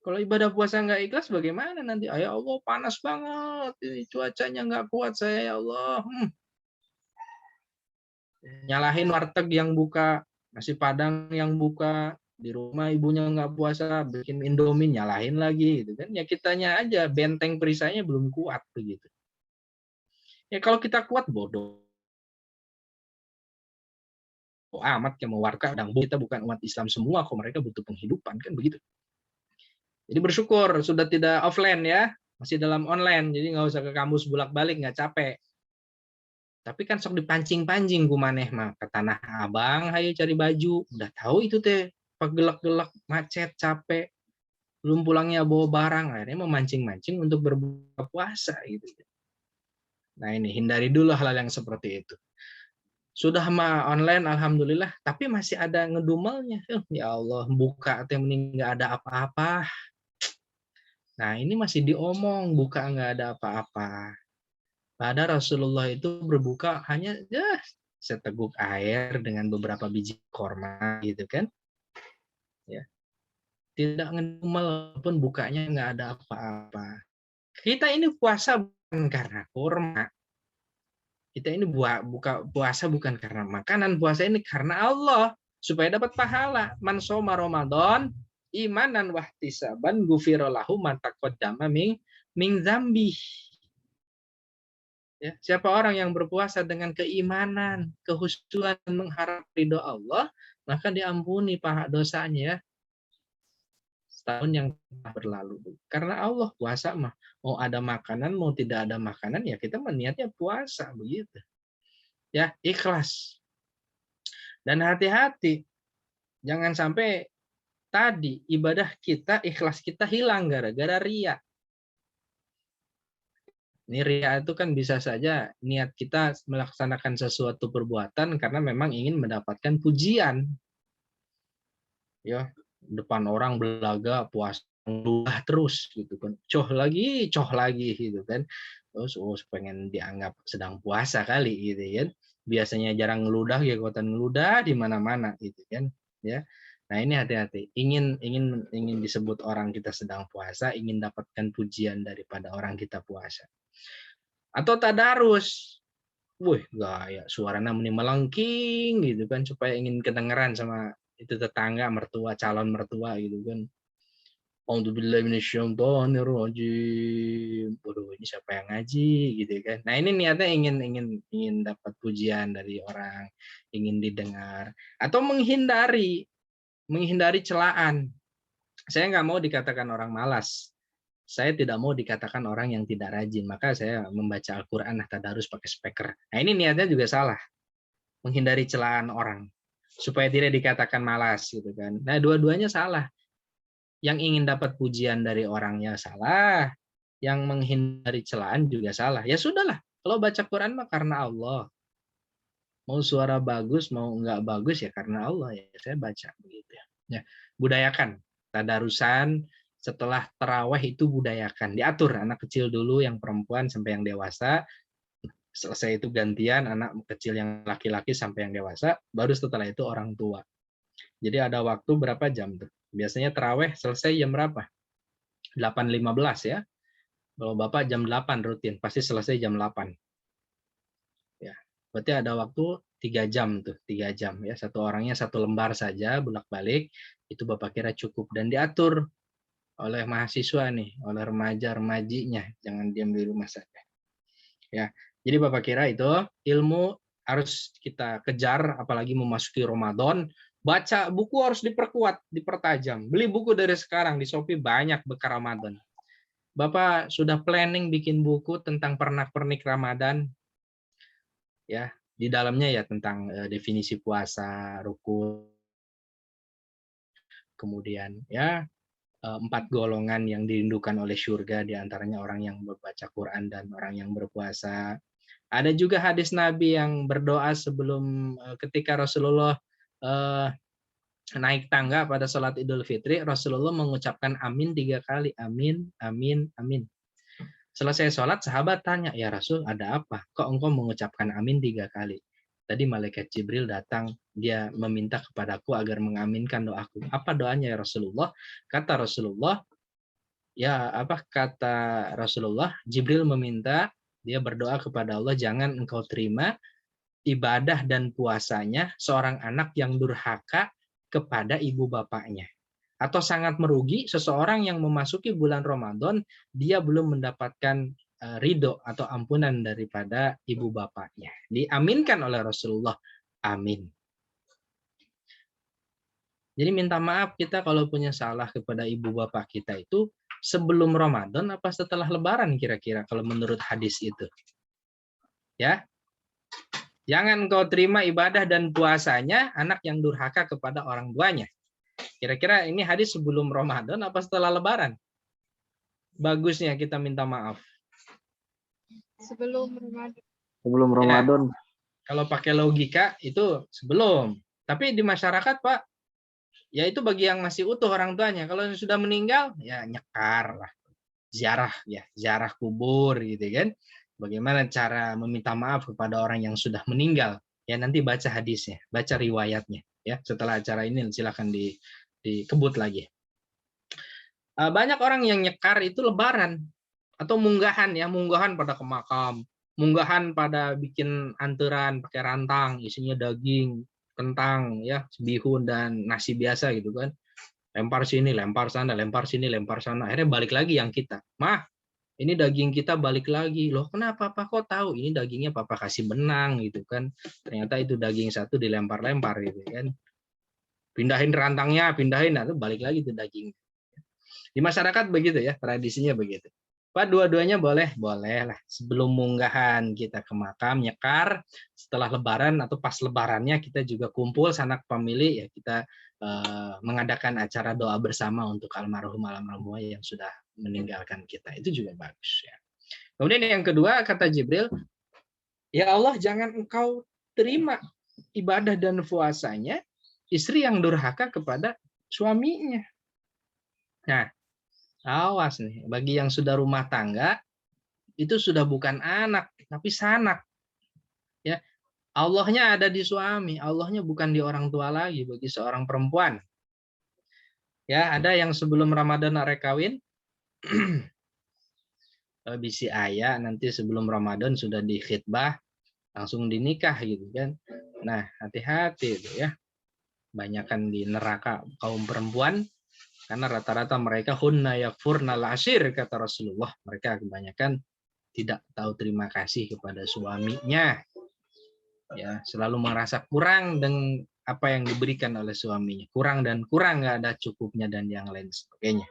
Kalau ibadah puasa nggak ikhlas, bagaimana nanti? Ya Allah, panas banget. Ini cuacanya nggak kuat saya, ya Allah. Nyalahin warteg yang buka, nasi padang yang buka, di rumah ibunya nggak puasa, bikin Indomie, nyalahin lagi gitu kan. Ya kitanya aja benteng perisainya belum kuat begitu. Ya kalau kita kuat, bodoh amat yang mau warga, kita bukan umat Islam semua kok, mereka butuh penghidupan kan begitu. Jadi bersyukur sudah tidak offline ya, masih dalam online, jadi nggak usah ke kampus bolak-balik, nggak capek. Tapi kan sok dipancing-pancing kumaneh mah ke Tanah Abang, hayu cari baju. Udah tahu itu teh, pegelak-gelak, macet, capek, belum pulangnya bawa barang, akhirnya memancing-mancing untuk berbuka puasa gitu. Nah ini hindari dulu hal yang seperti itu. Sudah mah online alhamdulillah, tapi masih ada ngedumelnya. Ya Allah, buka teh mending nggak ada apa-apa. Nah ini masih diomong, buka nggak ada apa-apa. Pada Rasulullah itu berbuka hanya seteguk air dengan beberapa biji korma gitu kan. Ya. Tidak ngedumel pun bukanya nggak ada apa-apa. Kita ini puasa bukan karena korma. Kita ini buka puasa bukan karena makanan, puasa ini karena Allah supaya dapat pahala. Man shoma Ramadan imanan wahtisaban ghufira lahu ma taqaddama min dzambi. Ya, siapa orang yang berpuasa dengan keimanan, kehusuan, mengharap ridho Allah, maka diampuni paha dosanya setahun yang telah berlalu. Karena Allah puasa mah, mau ada makanan, mau tidak ada makanan, ya kita niatnya puasa begitu. Ya, ikhlas. Dan hati-hati, jangan sampai tadi ibadah kita, ikhlas kita hilang gara-gara riya. Ini riya itu kan bisa saja niat kita melaksanakan sesuatu perbuatan karena memang ingin mendapatkan pujian. Ya, depan orang belaga puasa ngeludah terus gitu kan. Coh lagi gitu kan. Terus pengen dianggap sedang puasa kali gitu kan. Biasanya jarang ngeludah, ya kekuatan ngeludah di mana-mana gitu kan. Ya. Nah, ini hati-hati. Ingin disebut orang kita sedang puasa, ingin dapatkan pujian daripada orang kita puasa. Atau tadarus. Wih, gaya suaranya melengking gitu kan supaya ingin kedengeran sama itu tetangga, mertua, calon mertua gitu kan. A'udzubillahi minasyaitonirrajim. Waduh, ini siapa yang ngaji gitu kan. Nah, ini niatnya ingin dapat pujian dari orang, ingin didengar atau menghindari celaan. Saya nggak mau dikatakan orang malas. Saya tidak mau dikatakan orang yang tidak rajin. Maka saya membaca Al-Qur'an tadarus pakai speaker. Nah, ini niatnya juga salah. Menghindari celaan orang supaya tidak dikatakan malas gitu kan. Nah, dua-duanya salah. Yang ingin dapat pujian dari orangnya salah, yang menghindari celaan juga salah. Ya sudahlah, kalau baca Quran mah karena Allah. Mau suara bagus, mau enggak bagus ya karena Allah ya. Saya baca begitu ya. Ya, budayakan tadarusan setelah tarawih itu budayakan. Diatur anak kecil dulu yang perempuan sampai yang dewasa. Selesai itu gantian anak kecil yang laki-laki sampai yang dewasa, baru setelah itu orang tua. Jadi ada waktu berapa jam tuh? Biasanya tarawih selesai jam berapa? 8.15 ya. Kalau Bapak jam 8 rutin, pasti selesai jam 8. Ya, berarti ada waktu 3 jam tuh, 3 jam ya. Satu orangnya 1 lembar saja bolak-balik, itu Bapak kira cukup dan diatur oleh mahasiswa nih, oleh remaja-remajinya, jangan diam di rumah saja. Ya. Jadi Bapak kira itu ilmu harus kita kejar apalagi memasuki Ramadan. Baca buku harus diperkuat, dipertajam. Beli buku dari sekarang di Shopee banyak bekal Ramadan. Bapak sudah planning bikin buku tentang pernak-pernik Ramadan. Ya, di dalamnya ya tentang definisi puasa, rukun. Kemudian ya 4 golongan yang dirindukan oleh surga, di antaranya orang yang membaca Quran dan orang yang berpuasa. Ada juga hadis Nabi yang berdoa sebelum ketika Rasulullah naik tangga pada sholat Idul Fitri, Rasulullah mengucapkan amin 3 kali. Amin, amin, amin. Selesai sholat, sahabat tanya, ya Rasul, ada apa? Kok engkau mengucapkan amin 3 kali? Tadi malaikat Jibril datang, dia meminta kepadaku agar mengaminkan doaku. Apa doanya ya Rasulullah? Kata Rasulullah, Jibril meminta, dia berdoa kepada Allah, jangan engkau terima ibadah dan puasanya seorang anak yang durhaka kepada ibu bapaknya. Atau sangat merugi seseorang yang memasuki bulan Ramadan, dia belum mendapatkan ridho atau ampunan daripada ibu bapaknya. Diaminkan oleh Rasulullah. Amin. Jadi minta maaf kita kalau punya salah kepada ibu bapak kita itu sebelum Ramadan apa setelah Lebaran kira-kira kalau menurut hadis itu. Ya. Jangan kau terima ibadah dan puasanya anak yang durhaka kepada orang tuanya. Kira-kira ini hadis sebelum Ramadan apa setelah Lebaran? Bagusnya kita minta maaf. Sebelum Ramadan. Sebelum Ramadan. Ya, kalau pakai logika itu sebelum. Tapi di masyarakat Pak, ya itu bagi yang masih utuh orang tuanya. Kalau yang sudah meninggal, ya nyekar lah. Ziarah kubur gitu kan. Bagaimana cara meminta maaf kepada orang yang sudah meninggal? Ya nanti baca hadisnya, baca riwayatnya. Ya setelah acara ini silakan dikebut lagi. Banyak orang yang nyekar itu Lebaran atau munggahan pada ke makam, munggahan pada bikin anturan pakai rantang, isinya daging, kentang, ya bihun dan nasi biasa gitu kan. Lempar sini, lempar sana, lempar sini, lempar sana. Akhirnya balik lagi yang kita. Mah, ini daging kita balik lagi. Loh, kenapa Papa kok tahu? Ini dagingnya Papa kasih benang gitu kan. Ternyata itu daging satu dilempar-lempar gitu kan. Pindahin rantangnya, pindahin, nah, itu balik lagi tuh daging. Di masyarakat begitu ya, tradisinya begitu. Pak, dua-duanya boleh lah. Sebelum munggahan kita ke makam, nyekar, setelah Lebaran atau pas Lebarannya kita juga kumpul sanak famili, ya kita mengadakan acara doa bersama untuk almarhum yang sudah meninggalkan kita. Itu juga bagus ya. Kemudian yang kedua kata Jibril, ya Allah jangan engkau terima ibadah dan puasanya istri yang durhaka kepada suaminya. Nah, awas nih, bagi yang sudah rumah tangga itu sudah bukan anak tapi sanak. Ya. Allahnya ada di suami, Allahnya bukan di orang tua lagi bagi seorang perempuan. Ya, ada yang sebelum Ramadan arek kawin bisi ayah nanti sebelum Ramadan sudah dikhitbah langsung dinikah gitu kan. Nah, hati-hati itu ya. Banyakan di neraka kaum perempuan Karena rata-rata mereka hunna yakfurnal ashir, kata Rasulullah. Mereka kebanyakan tidak tahu terima kasih kepada suaminya. Ya, selalu merasa kurang dengan apa yang diberikan oleh suaminya. Kurang dan kurang, nggak ada cukupnya dan yang lain sebagainya.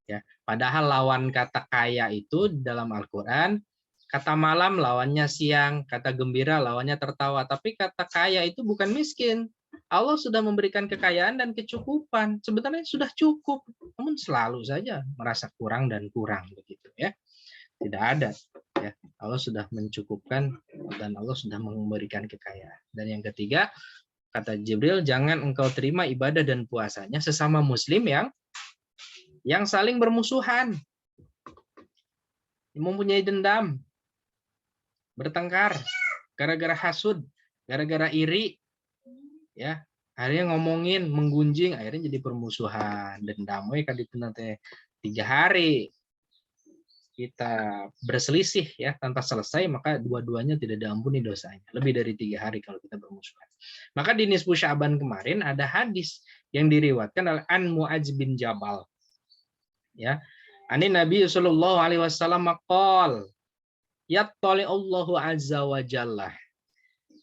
Ya, padahal lawan kata kaya itu dalam Al-Qur'an, kata malam lawannya siang, kata gembira lawannya tertawa. Tapi kata kaya itu bukan miskin. Allah sudah memberikan kekayaan dan kecukupan. Sebenarnya sudah cukup, namun selalu saja merasa kurang dan kurang begitu ya. Tidak ada ya. Allah sudah mencukupkan dan Allah sudah memberikan kekayaan. Dan yang ketiga, kata Jibril, jangan engkau terima ibadah dan puasanya sesama muslim yang saling bermusuhan, mempunyai dendam, bertengkar, gara-gara hasud, gara-gara iri, ya, akhirnya ngomongin, menggunjing, akhirnya jadi permusuhan, dendam. Kali itu nanti 3 hari kita berselisih ya tanpa selesai, maka dua-duanya tidak diampuni dosanya. Lebih dari 3 hari kalau kita bermusuhan. Maka di Nisfu Sya'ban kemarin ada hadis yang diriwayatkan oleh An Mu'adz bin Jabal. Ya, ani Nabi sallallahu alaihi wasallam qol yattali Allahu azza wa jalla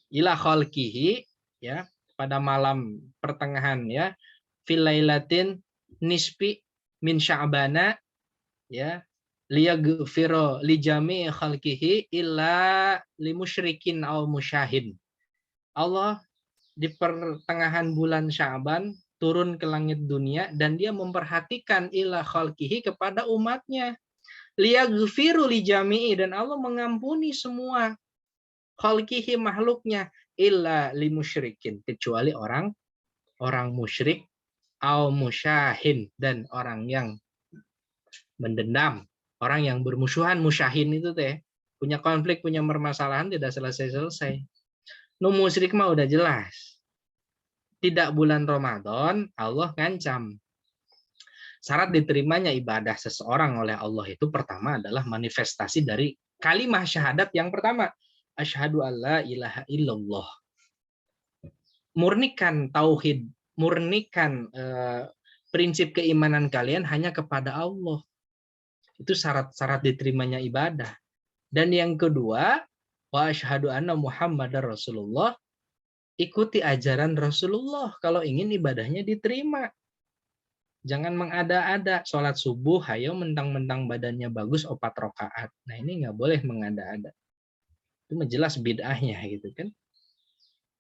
ila khalqihi, ya, pada malam pertengahan ya, fil lailatin nisfi min sya'bana, ya, liyaghfira li jami'i khalqihi illa li musyrikin aw musyahin. Allah di pertengahan bulan Sya'ban turun ke langit dunia dan dia memperhatikan ila khalqihi kepada umatnya. Liyaghfiru li jami'i, dan Allah mengampuni semua khalqihi makhluknya, illa li musyrikin, kecuali orang musyrik, au musyahin, dan orang yang mendendam, orang yang bermusuhan. Musyahin itu teh punya konflik, punya permasalahan tidak selesai-selesai. Nu musyrik mah udah jelas. Tidak bulan Ramadan, Allah ngancam. Syarat diterimanya ibadah seseorang oleh Allah itu pertama adalah manifestasi dari kalimat syahadat yang pertama. Asyhadu alla ilaha illallah. Murnikan tauhid, murnikan prinsip keimanan kalian hanya kepada Allah. Itu syarat-syarat diterimanya ibadah. Dan yang kedua, wa asyhadu anna Muhammadar Rasulullah, ikuti ajaran Rasulullah kalau ingin ibadahnya diterima. Jangan mengada-ada. Sholat subuh, hayo mentang-mentang badannya bagus 4 rakaat. Nah ini nggak boleh mengada-ada. Itu jelas bid'ahnya gitu kan.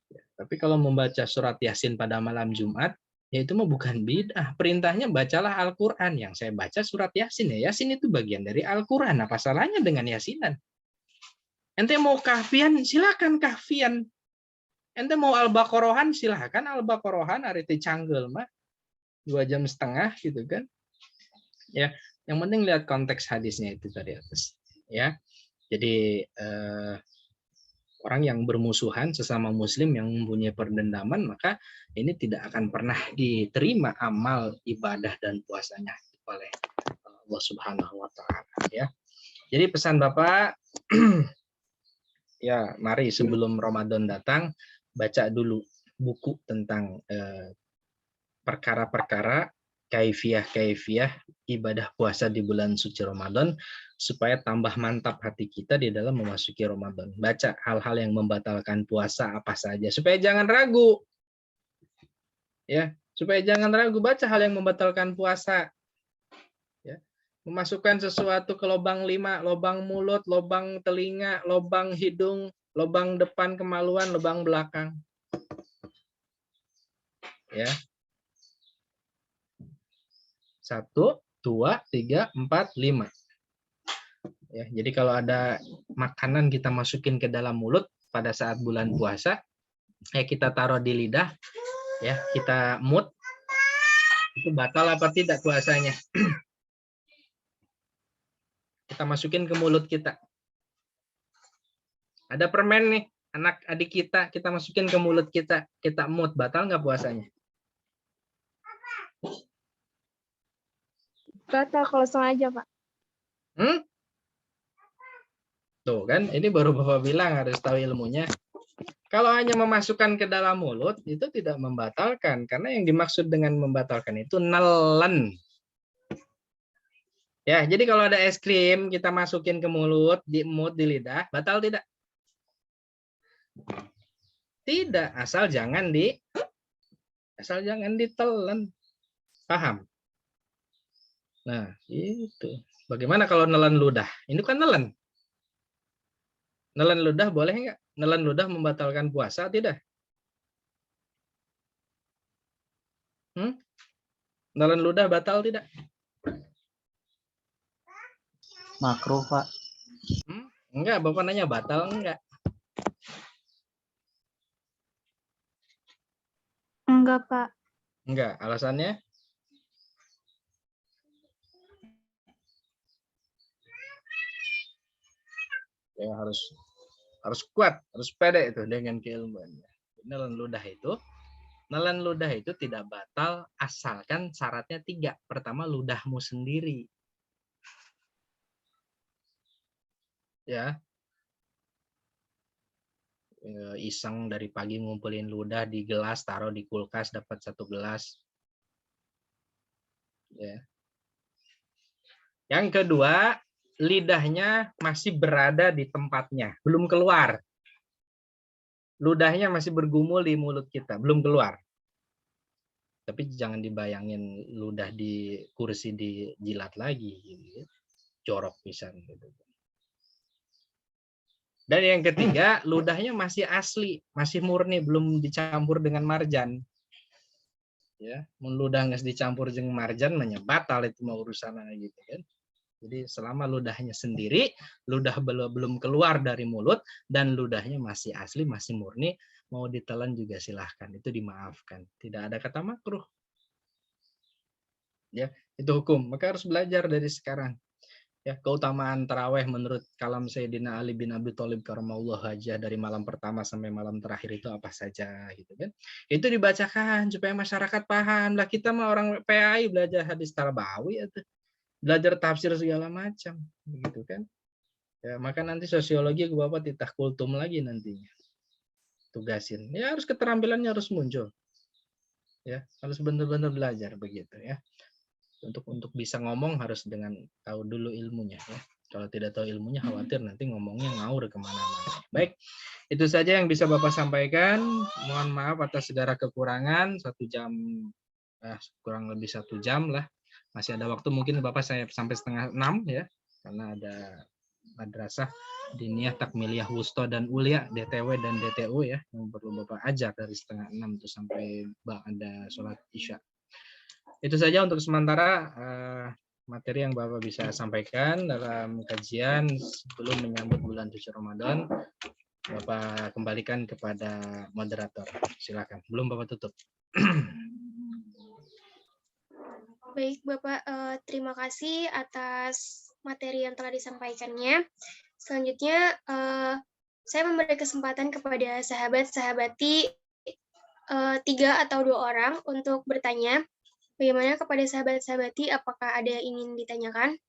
Ya, tapi kalau membaca surat Yasin pada malam Jumat, ya itu mah bukan bid'ah. Perintahnya bacalah Al-Quran. Yang saya baca surat Yasin, ya Yasin itu bagian dari Al-Quran. Apa salahnya dengan Yasinan? Ente mau kahfian, silakan kahfian. Ente mau Al-Baqarahan, silakan Al-Baqarahan, arti canggel mah 2,5 jam gitu kan. Ya, yang penting lihat konteks hadisnya itu tadi atas. Ya, jadi orang yang bermusuhan sesama muslim yang mempunyai perdendaman, maka ini tidak akan pernah diterima amal ibadah dan puasanya oleh Allah Subhanahu wa taala ya. Jadi pesan Bapak ya, mari sebelum Ramadan datang baca dulu buku tentang perkara-perkara kaifiah ibadah puasa di bulan suci Ramadan supaya tambah mantap hati kita di dalam memasuki Ramadan. Baca hal-hal yang membatalkan puasa apa saja supaya jangan ragu. Ya, supaya jangan ragu, baca hal yang membatalkan puasa. Ya. Memasukkan sesuatu ke lubang 5, lubang mulut, lubang telinga, lubang hidung, lubang depan kemaluan, lubang belakang. Ya. 1, 2, 3, 4, 5. Ya, jadi kalau ada makanan kita masukin ke dalam mulut pada saat bulan puasa, ya kita taruh di lidah, ya kita mut, itu batal apa tidak puasanya? Kita masukin ke mulut kita. Ada permen nih, anak adik kita masukin ke mulut kita mut, batal nggak puasanya? Batal kalau sengaja, Pak. Tuh kan, ini baru Bapak bilang harus tahu ilmunya. Kalau hanya memasukkan ke dalam mulut itu tidak membatalkan, karena yang dimaksud dengan membatalkan itu nelen. Ya, jadi kalau ada es krim kita masukin ke mulut, di lidah, batal tidak? Tidak, asal jangan ditelan. Paham? Nah, itu. Bagaimana kalau nelen ludah? Ini kan nelen. Nelen ludah boleh nggak? Nelen ludah membatalkan puasa tidak? Nelen ludah batal tidak? Makruh, Pak. Enggak, Bapak nanya batal enggak? Enggak, Pak. Enggak, alasannya? Ya harus kuat, harus pede itu dengan keilmuannya. Nelen ludah itu tidak batal asalkan syaratnya 3. Pertama, ludahmu sendiri. Ya. Iseng dari pagi ngumpulin ludah di gelas, taruh di kulkas, dapat 1 gelas. Ya. Yang kedua, lidahnya masih berada di tempatnya, belum keluar. Ludahnya masih bergumul di mulut kita, belum keluar. Tapi jangan dibayangin ludah di kursi dijilat lagi, gitu. Jorok pisan gitu. Dan yang ketiga, ludahnya masih asli, masih murni, belum dicampur dengan marjan. Ya, mun ludah nggak dicampur dengan marjan, batal itu mau urusan gitu kan. Jadi selama ludahnya sendiri, ludah belum keluar dari mulut, dan ludahnya masih asli, masih murni, mau ditelan juga silahkan, itu dimaafkan. Tidak ada kata makruh. Ya, itu hukum. Maka harus belajar dari sekarang. Ya, keutamaan taraweh menurut kalam Sayyidina Ali bin Abi Thalib karamallahu wajhah dari malam pertama sampai malam terakhir itu apa saja gitu kan. Itu dibacakan supaya masyarakat paham. Lah kita mah orang PAI belajar hadis Tarbawi atau belajar tafsir segala macam begitu kan. Ya, maka nanti sosiologi ke Bapak titah kultum lagi nantinya. Tugasin. Ya harus keterampilannya harus muncul. Ya, harus benar-benar belajar begitu ya. Untuk bisa ngomong harus dengan tahu dulu ilmunya ya. Kalau tidak tahu ilmunya khawatir nanti ngomongnya ngawur kemana-mana. Baik, itu saja yang bisa Bapak sampaikan. Mohon maaf atas segala kekurangan. 1 jam, kurang lebih 1 jam lah. Masih ada waktu mungkin Bapak saya sampai 5:30 ya, karena ada madrasah diniyah takmiliyah wusta dan ulia DTW dan DTU ya yang perlu Bapak ajar dari 5:30 itu sampai ada sholat isya. Itu saja untuk sementara materi yang Bapak bisa sampaikan dalam kajian sebelum menyambut bulan suci Ramadan. Bapak kembalikan kepada moderator. Silakan. Belum Bapak tutup. Baik, Bapak, terima kasih atas materi yang telah disampaikannya. Selanjutnya, saya memberi kesempatan kepada sahabat-sahabati 3 atau 2 orang untuk bertanya. Bagaimana kepada sahabat-sahabati, apakah ada yang ingin ditanyakan?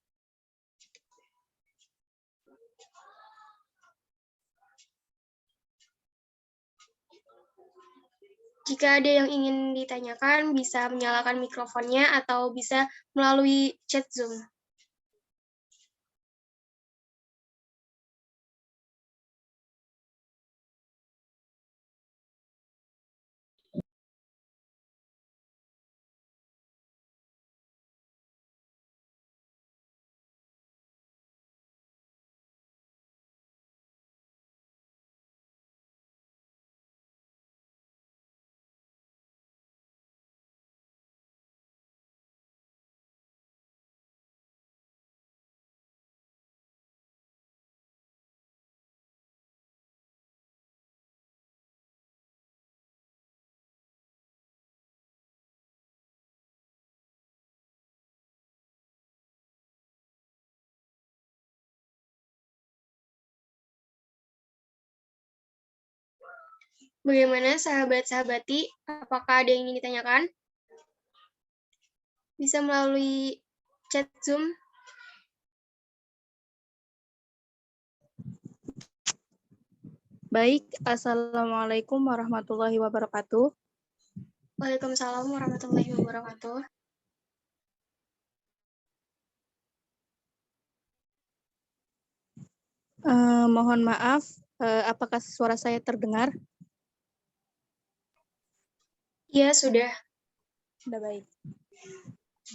Jika ada yang ingin ditanyakan, bisa menyalakan mikrofonnya atau bisa melalui chat Zoom. Bagaimana sahabat-sahabati, apakah ada yang ingin ditanyakan? Bisa melalui chat Zoom. Baik, Assalamualaikum warahmatullahi wabarakatuh. Waalaikumsalam warahmatullahi wabarakatuh. Mohon maaf, apakah suara saya terdengar? Iya, sudah. Sudah baik.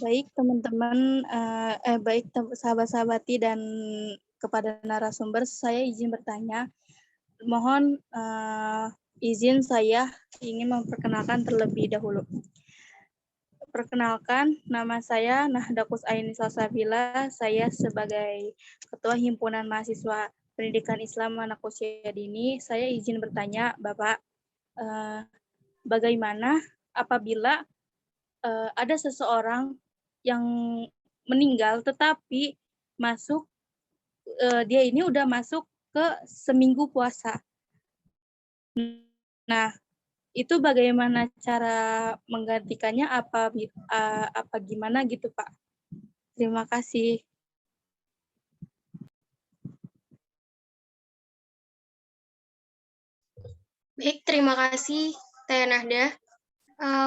Baik, teman-teman, baik sahabat-sahabati dan kepada narasumber, saya izin bertanya. Mohon izin saya ingin memperkenalkan terlebih dahulu. Perkenalkan, nama saya Nahdakus Aini Salsabila. Saya sebagai Ketua Himpunan Mahasiswa Pendidikan Islam Anak Usia Dini, saya izin bertanya, Bapak, bagaimana apabila ada seseorang yang meninggal tetapi masuk, dia ini udah masuk ke seminggu puasa. Nah, itu bagaimana cara menggantikannya, apa gimana gitu, Pak? Terima kasih. Baik, terima kasih Teh Nahda.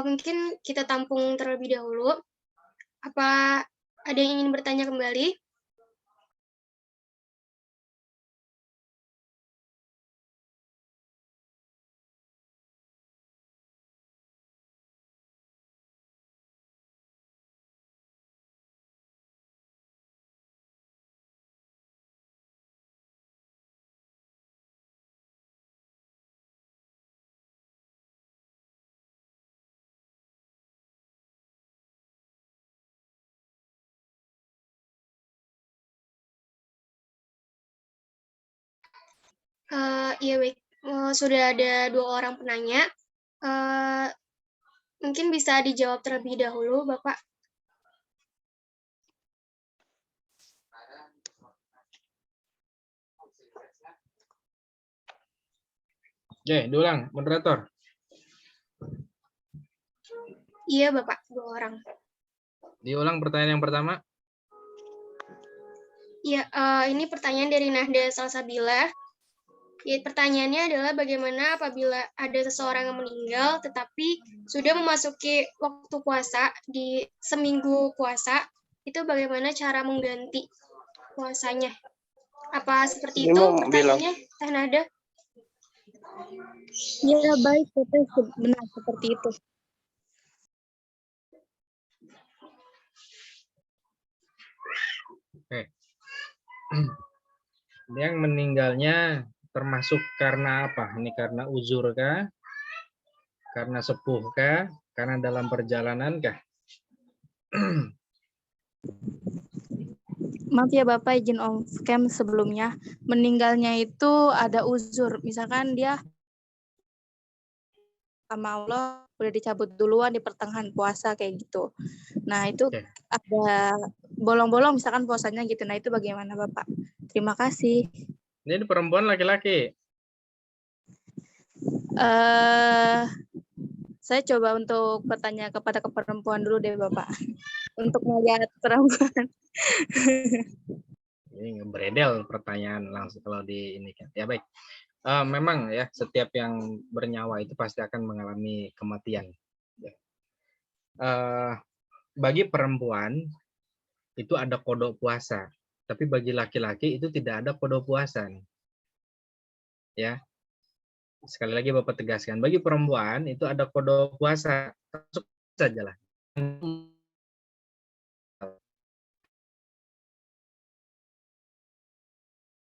Mungkin kita tampung terlebih dahulu. Apa ada yang ingin bertanya kembali? Iya, baik. Sudah ada 2 orang penanya. Mungkin bisa dijawab terlebih dahulu, Bapak. Oke, diulang, moderator. Iya, Bapak, 2 orang. Diulang pertanyaan yang pertama. Iya, ini pertanyaan dari Nahda Salsabila. Ya, pertanyaannya adalah bagaimana apabila ada seseorang yang meninggal tetapi sudah memasuki waktu puasa di seminggu puasa, itu bagaimana cara mengganti puasanya? Apa seperti itu pertanyaannya, Teh Nahda? Ya, baik, Teteh, benar seperti itu. Oke. Yang meninggalnya termasuk karena apa? Ini karena uzur kah? Karena sepuh kah? Karena dalam perjalanan kah? Maaf ya Bapak, izin off cam sebelumnya. Meninggalnya itu ada uzur. Misalkan dia sama Allah udah dicabut duluan di pertengahan puasa kayak gitu. Nah, itu Oke. ada bolong-bolong misalkan puasanya gitu. Nah, itu bagaimana Bapak? Terima kasih. Ini perempuan laki-laki. Saya coba untuk bertanya kepada perempuan dulu deh Bapak. Untuk melihat perempuan. Ini beredel pertanyaan langsung kalau di ini kan. Ya baik. Memang ya setiap yang bernyawa itu pasti akan mengalami kematian. Bagi perempuan itu ada kodok puasa, tapi bagi laki-laki itu tidak ada kodok puasa. Ya, sekali lagi Bapak tegaskan, bagi perempuan itu ada kodok puasa, masuk saja lah.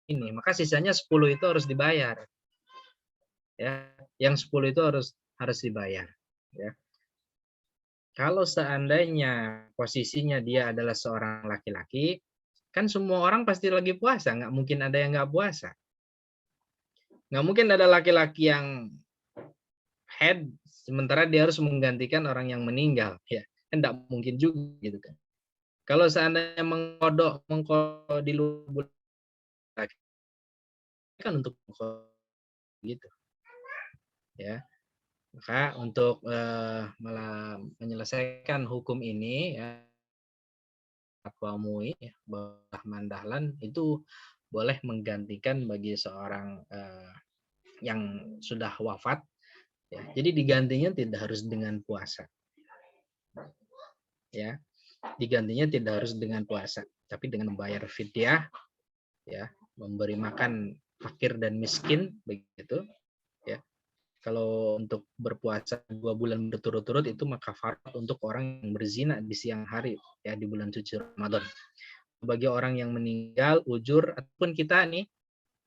Ini maka sisanya 10 itu harus dibayar. Ya, yang 10 itu harus dibayar. Ya. Kalau seandainya posisinya dia adalah seorang laki-laki, kan semua orang pasti lagi puasa, nggak mungkin ada yang nggak puasa. Nggak mungkin ada laki-laki yang head sementara dia harus menggantikan orang yang meninggal, ya kan nggak mungkin juga gitu kan. Kalau seandainya mengkodok di luar bulan kan untuk gitu, ya. Maka untuk menyelesaikan hukum ini, ya, Fatwa MUI, ya, Bahman Dahlan itu boleh menggantikan bagi seorang yang sudah wafat, ya. Jadi digantinya tidak harus dengan puasa. Ya. Digantinya tidak harus dengan puasa, tapi dengan membayar fidyah, ya, memberi makan fakir dan miskin, begitu, ya. Kalau untuk berpuasa 2 bulan berturut-turut itu maka kafarat untuk orang yang berzina di siang hari, ya, di bulan suci Ramadan. Bagi orang yang meninggal, ujur, ataupun kita nih,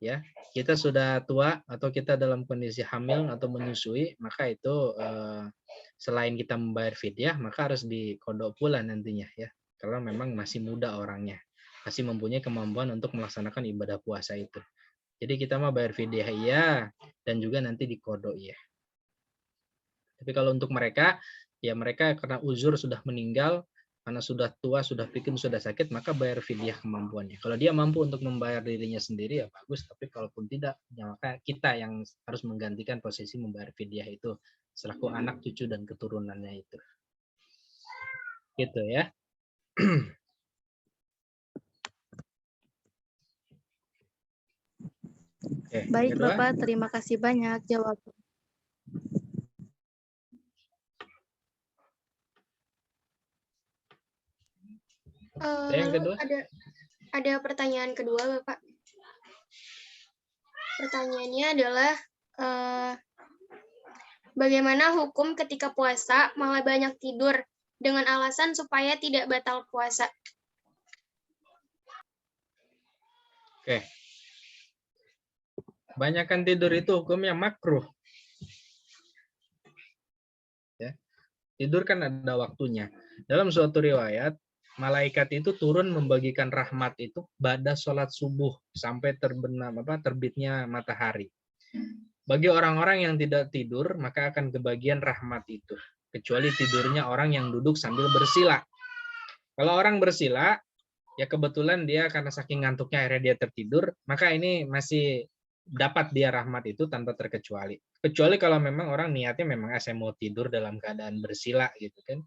ya, kita sudah tua atau kita dalam kondisi hamil atau menyusui, maka itu selain kita membayar fidyah, maka harus dikodok pula nantinya, ya, kalau memang masih muda orangnya, masih mempunyai kemampuan untuk melaksanakan ibadah puasa itu. Jadi kita mau bayar fidyah iya, dan juga nanti dikodok iya. Tapi kalau untuk mereka, ya mereka karena uzur sudah meninggal, karena sudah tua, sudah pikun, sudah sakit, maka bayar fidyah kemampuannya. Kalau dia mampu untuk membayar dirinya sendiri, ya bagus. Tapi kalaupun tidak, ya maka kita yang harus menggantikan posisi membayar fidyah itu selaku anak, cucu, dan keturunannya itu. Gitu ya. Oke, Baik kedua. Bapak, terima kasih banyak jawaban. Yang Lalu kedua. ada pertanyaan kedua, Bapak. Pertanyaannya adalah bagaimana hukum ketika puasa malah banyak tidur dengan alasan supaya tidak batal puasa? Oke. Banyakan tidur itu hukumnya makruh. Ya. Tidur kan ada waktunya. Dalam suatu riwayat, malaikat itu turun membagikan rahmat itu ba'da sholat subuh sampai terbitnya matahari. Bagi orang-orang yang tidak tidur, maka akan kebagian rahmat itu. Kecuali tidurnya orang yang duduk sambil bersila. Kalau orang bersila, ya kebetulan dia karena saking ngantuknya akhirnya dia tertidur, maka ini masih dapat dia rahmat itu tanpa terkecuali. Kecuali kalau memang orang niatnya memang saya mau tidur dalam keadaan bersila gitu kan.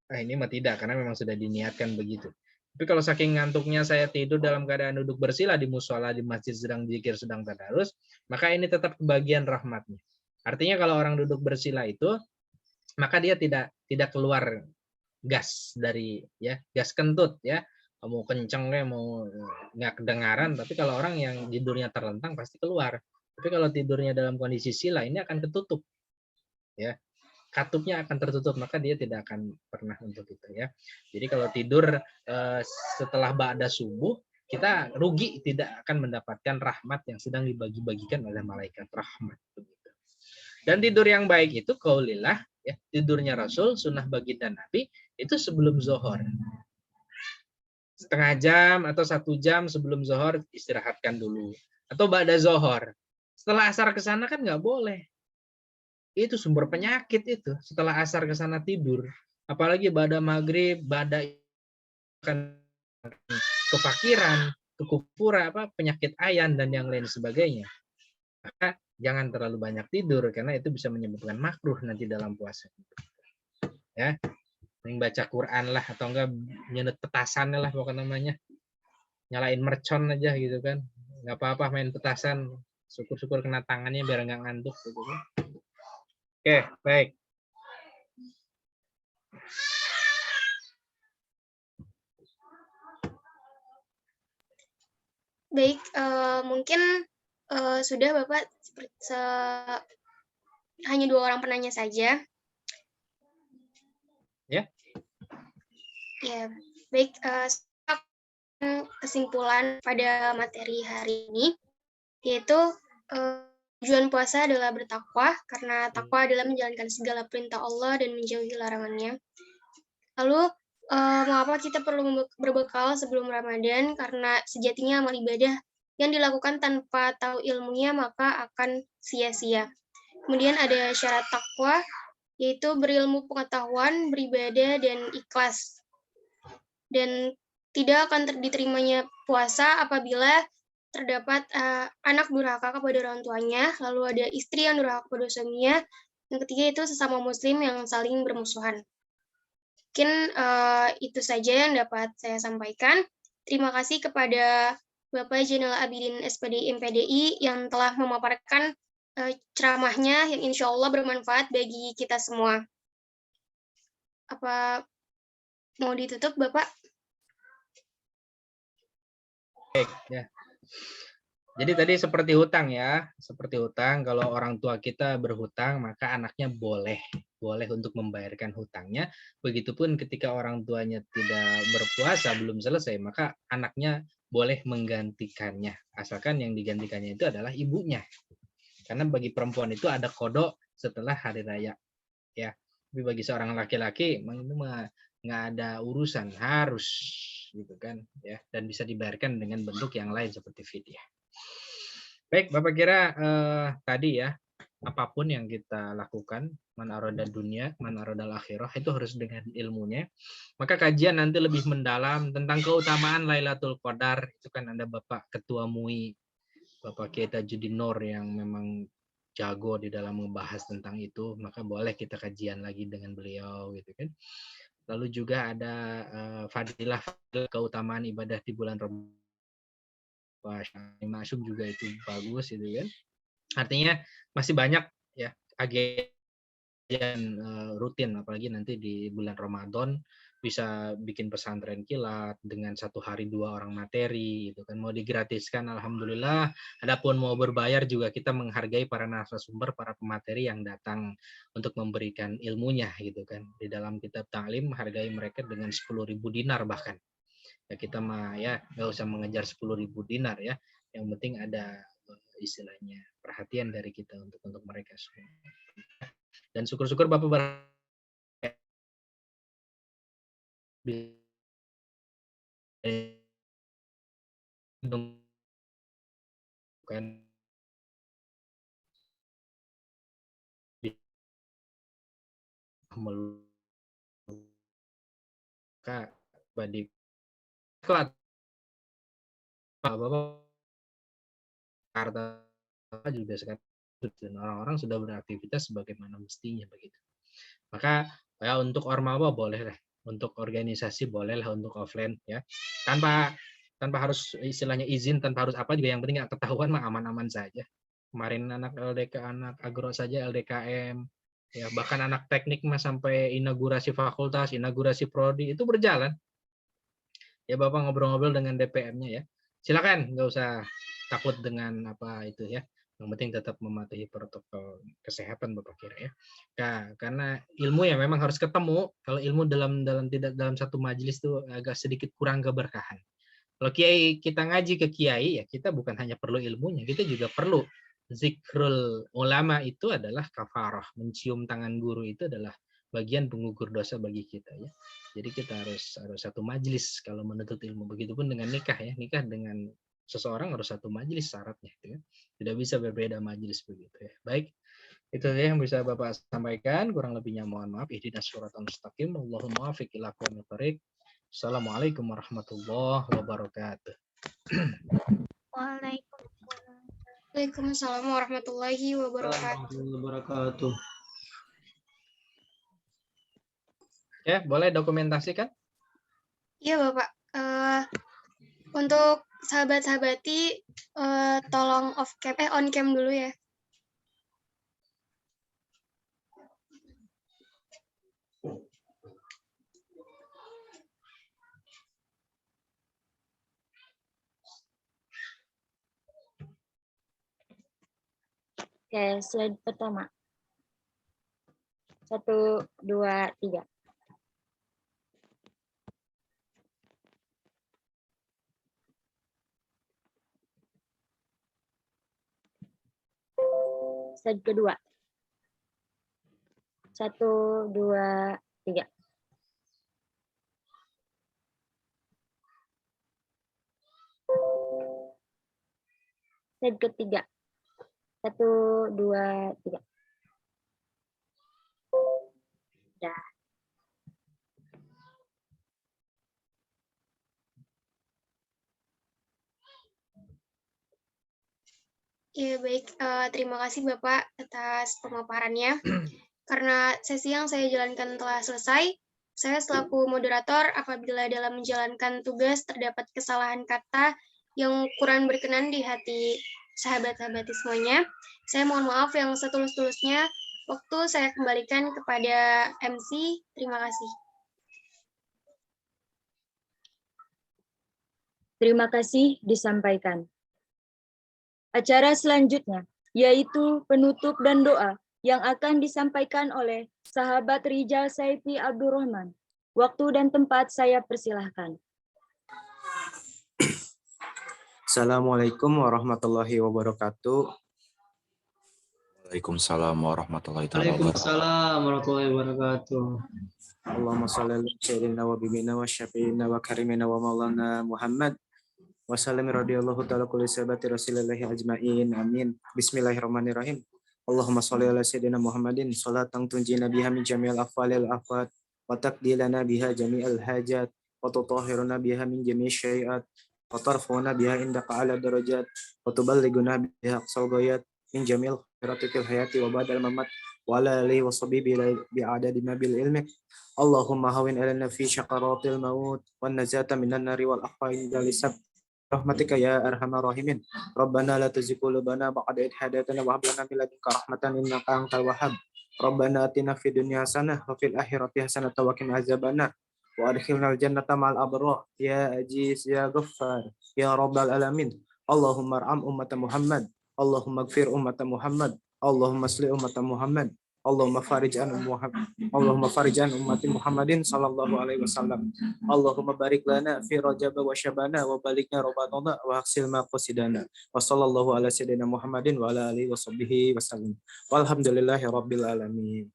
Nah, ini mah tidak, karena memang sudah diniatkan begitu. Tapi kalau saking ngantuknya saya tidur dalam keadaan duduk bersila di musola, di masjid sedang zikir, sedang tadarus, maka ini tetap kebagian rahmatnya. Artinya kalau orang duduk bersila itu, maka dia tidak keluar gas dari gas kentut ya. Mau kenceng mau nggak kedengaran, tapi kalau orang yang tidurnya terlentang pasti keluar. Tapi kalau tidurnya dalam kondisi sila ini akan ketutup. Ya. Katupnya akan tertutup, maka dia tidak akan pernah untuk itu ya. Jadi kalau tidur setelah ba'da subuh, kita rugi, tidak akan mendapatkan rahmat yang sedang dibagi-bagikan oleh malaikat rahmat. Dan tidur yang baik itu qaulillah, ya, tidurnya Rasul, sunnah baginda Nabi, itu sebelum zuhur. Setengah jam atau 1 jam sebelum zuhur istirahatkan dulu. Atau ba'da zuhur. Setelah asar ke sana kan nggak boleh. Itu sumber penyakit itu. Setelah asar ke sana tidur. Apalagi ba'da maghrib, ba'da kefakiran, kekufuran, penyakit ayan dan yang lain sebagainya. Maka jangan terlalu banyak tidur karena itu bisa menyebabkan makruh nanti dalam puasa. Ya. Baca Quran lah atau enggak nyenet petasan lah pokoknya namanya. Nyalain mercon aja gitu kan. Enggak apa-apa main petasan. Syukur-syukur kena tangannya biar enggak ngantuk gitu kan. Oke, baik. Baik, mungkin sudah Bapak, hanya 2 orang penanya saja. Ya. Ya, baik. Kesimpulan pada materi hari ini, yaitu tujuan puasa adalah bertakwa, karena takwa adalah menjalankan segala perintah Allah dan menjauhi larangannya. Lalu, mengapa kita perlu berbekal sebelum Ramadan? Karena sejatinya amal ibadah yang dilakukan tanpa tahu ilmunya maka akan sia-sia. Kemudian ada syarat takwa, yaitu berilmu pengetahuan, beribadah, dan ikhlas. Dan tidak akan diterimanya puasa apabila terdapat anak durhaka kepada orang tuanya, lalu ada istri yang durhaka kepada suaminya, yang ketiga itu sesama muslim yang saling bermusuhan. Mungkin itu saja yang dapat saya sampaikan. Terima kasih kepada Bapak Zainal Abidin SPD MPDI yang telah memaparkan ceramahnya yang insya Allah bermanfaat bagi kita semua. Apa mau ditutup, Bapak? Baik, ya. Jadi tadi seperti hutang ya, seperti hutang. Kalau orang tua kita berhutang, maka anaknya boleh untuk membayarkan hutangnya. Begitupun ketika orang tuanya tidak berpuasa, belum selesai, maka anaknya boleh menggantikannya. Asalkan yang digantikannya itu adalah ibunya. Karena bagi perempuan itu ada kodok setelah hari raya. Ya, tapi bagi seorang laki-laki, itu nggak ada urusan, harus gitu kan, ya, dan bisa dibayarkan dengan bentuk yang lain seperti fidyah. Baik, Bapak kira tadi ya, apapun yang kita lakukan, man arada dunia, man aradal akhirah, itu harus dengan ilmunya. Maka kajian nanti lebih mendalam tentang keutamaan Lailatul Qadar, itu kan ada Bapak Ketua MUI, Bapak Kiai Tajuddin Nur yang memang jago di dalam membahas tentang itu, maka boleh kita kajian lagi dengan beliau gitu kan. Lalu juga ada fadilah keutamaan ibadah di bulan Ramadan. Pak Masuk juga itu bagus itu kan. Artinya masih banyak ya kajian rutin, apalagi nanti di bulan Ramadan bisa bikin pesantren kilat dengan 1 hari 2 orang materi itu kan, mau digratiskan alhamdulillah. Adapun mau berbayar juga kita menghargai para narasumber, para pemateri yang datang untuk memberikan ilmunya gitu kan. Di dalam kitab Ta'lim hargai mereka dengan 10.000 dinar bahkan. Ya kita mah ya nggak usah mengejar 10.000 dinar ya. Yang penting ada istilahnya perhatian dari kita untuk mereka semua. Dan syukur-syukur Bapak kan meluka badi kelat Bapak Jakarta juga sekarang dan orang-orang sudah beraktivitas sebagaimana mestinya begitu. Maka ya untuk ormawa boleh lah, untuk organisasi boleh lah, untuk offline ya, tanpa harus istilahnya izin, tanpa harus apa juga, yang penting nggak ketahuan mah aman-aman saja. Kemarin anak LDK, anak agro saja LDKM, ya bahkan anak teknik mah sampai inaugurasi fakultas, inaugurasi prodi itu berjalan. Ya Bapak ngobrol-ngobrol dengan DPM-nya ya. Silakan, nggak usah takut dengan apa itu ya. Yang penting tetap mematuhi protokol kesehatan Bapak kira ya. Nah, karena ilmu ya memang harus ketemu. Kalau ilmu tidak dalam satu majelis itu agak sedikit kurang keberkahan. Kalau kiai kita ngaji ke kiai ya, kita bukan hanya perlu ilmunya, kita juga perlu zikrul ulama. Itu adalah kafarah, mencium tangan guru itu adalah bagian pengukur dosa bagi kita ya. Jadi kita harus satu majelis kalau menuntut ilmu. Begitupun dengan nikah ya, nikah dengan seseorang harus satu majelis syaratnya ya. Tidak bisa berbeda majelis begitu ya. Baik, itu yang bisa Bapak sampaikan, kurang lebihnya mohon maaf. Ihdinas siratal mustaqim, Allahumma muwaffiq ila aqwamit thoriq. Assalamualaikum warahmatullahi wabarakatuh. Waalaikumsalam warahmatullahi wabarakatuh. Ya, boleh dokumentasikan? Iya, Bapak. Untuk sahabat-sahabati, tolong on cam dulu ya. Oke, slide pertama. 1, 2, 3. Slide kedua. 1, 2, 3. Slide ketiga. 1, 2, 3. Dah. Ya, baik. Terima kasih Bapak atas pemaparannya. Karena sesi yang saya jalankan telah selesai, saya selaku moderator apabila dalam menjalankan tugas terdapat kesalahan kata yang kurang berkenan di hati sahabat-sahabat semuanya. Saya mohon maaf yang setulus-tulusnya. Waktu saya kembalikan kepada MC. Terima kasih. Terima kasih disampaikan. Acara selanjutnya yaitu penutup dan doa yang akan disampaikan oleh sahabat Rijal Saifi Abdurrahman. Waktu dan tempat saya persilahkan. Assalamualaikum warahmatullahi wabarakatuh. Waalaikumsalam warahmatullahi wabarakatuh. Waalaikumsalam warahmatullahi wabarakatuh. Allahumma shalli ala sayyidina wa bibina wa syafi'ina wa karimina wa maulana Muhammad wa sallim radhiyallahu ta'ala kulli sahabati rasulillahi ajma'in. Amin. Bismillahirrahmanirrahim. Allahumma shalli ala sayyidina Muhammadin salatan tunjina biha min jami'il afwalil afat wa taqdilana biha jami'al hajat wa tutahhiruna biha min jami'i syai'at wa tarfuna biha indaka ala darajat wa tuballighuna biha aqsal ghayat min jamil khiratikil hayati wa ba'dal mamat wa ala alihi wa sahbihi bi'adadi ma bil ilmi. Allahumma hawin alana fi syaqaratil maut wan najata minan nari wal akhfain jalisab rahmatika ya arhamar rahimin. Rabbana la tuzigh qulubana ba'da idh hadaytana wa hab lana min ladunka rahmatan innaka antal wahhab. Rabbana atina fid dunya hasanah wa fil akhirati hasanah wa qina azabannar wa adkhilnal jannata ma'al abrar ya aziz ya ghaffar ya rabbal alamin. Allahumma arham ummata Muhammad. Allahumma gfir ummata Muhammad. Allahumma asli ummata Muhammad. Allahumma farij an Muhammad. Allahumma farij an ummati Muhammadin sallallahu alaihi wasallam. Allahumma barik lana fi Rajab wa Syabana wa balikna Ramadana wa aksil ma qasidana. Wa sallallahu ala sayyidina Muhammadin wa ala alihi washabbihi wasallam. Walhamdulillahi rabbil alamin.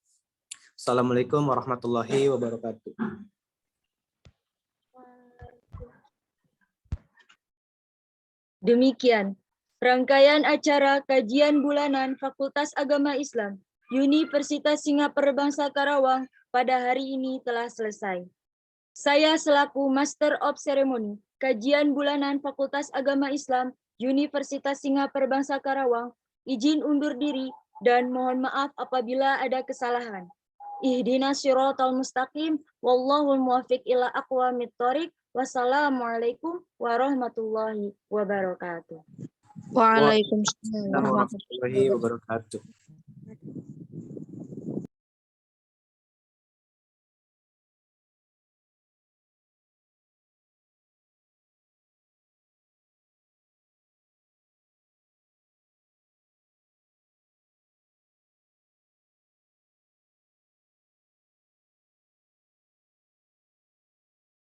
Assalamualaikum warahmatullahi wabarakatuh. Demikian rangkaian acara kajian bulanan Fakultas Agama Islam Universitas Singapura Bangsa Karawang pada hari ini telah selesai. Saya selaku Master of Ceremony kajian bulanan Fakultas Agama Islam Universitas Singapura Bangsa Karawang izin undur diri dan mohon maaf apabila ada kesalahan. Ihdinas siratal mustaqim wallahul muwaffiq ila aqwamit thoriq. Wassalamualaikum warahmatullahi wabarakatuh. Waalaikumsalam Warahmatullahi wabarakatuh.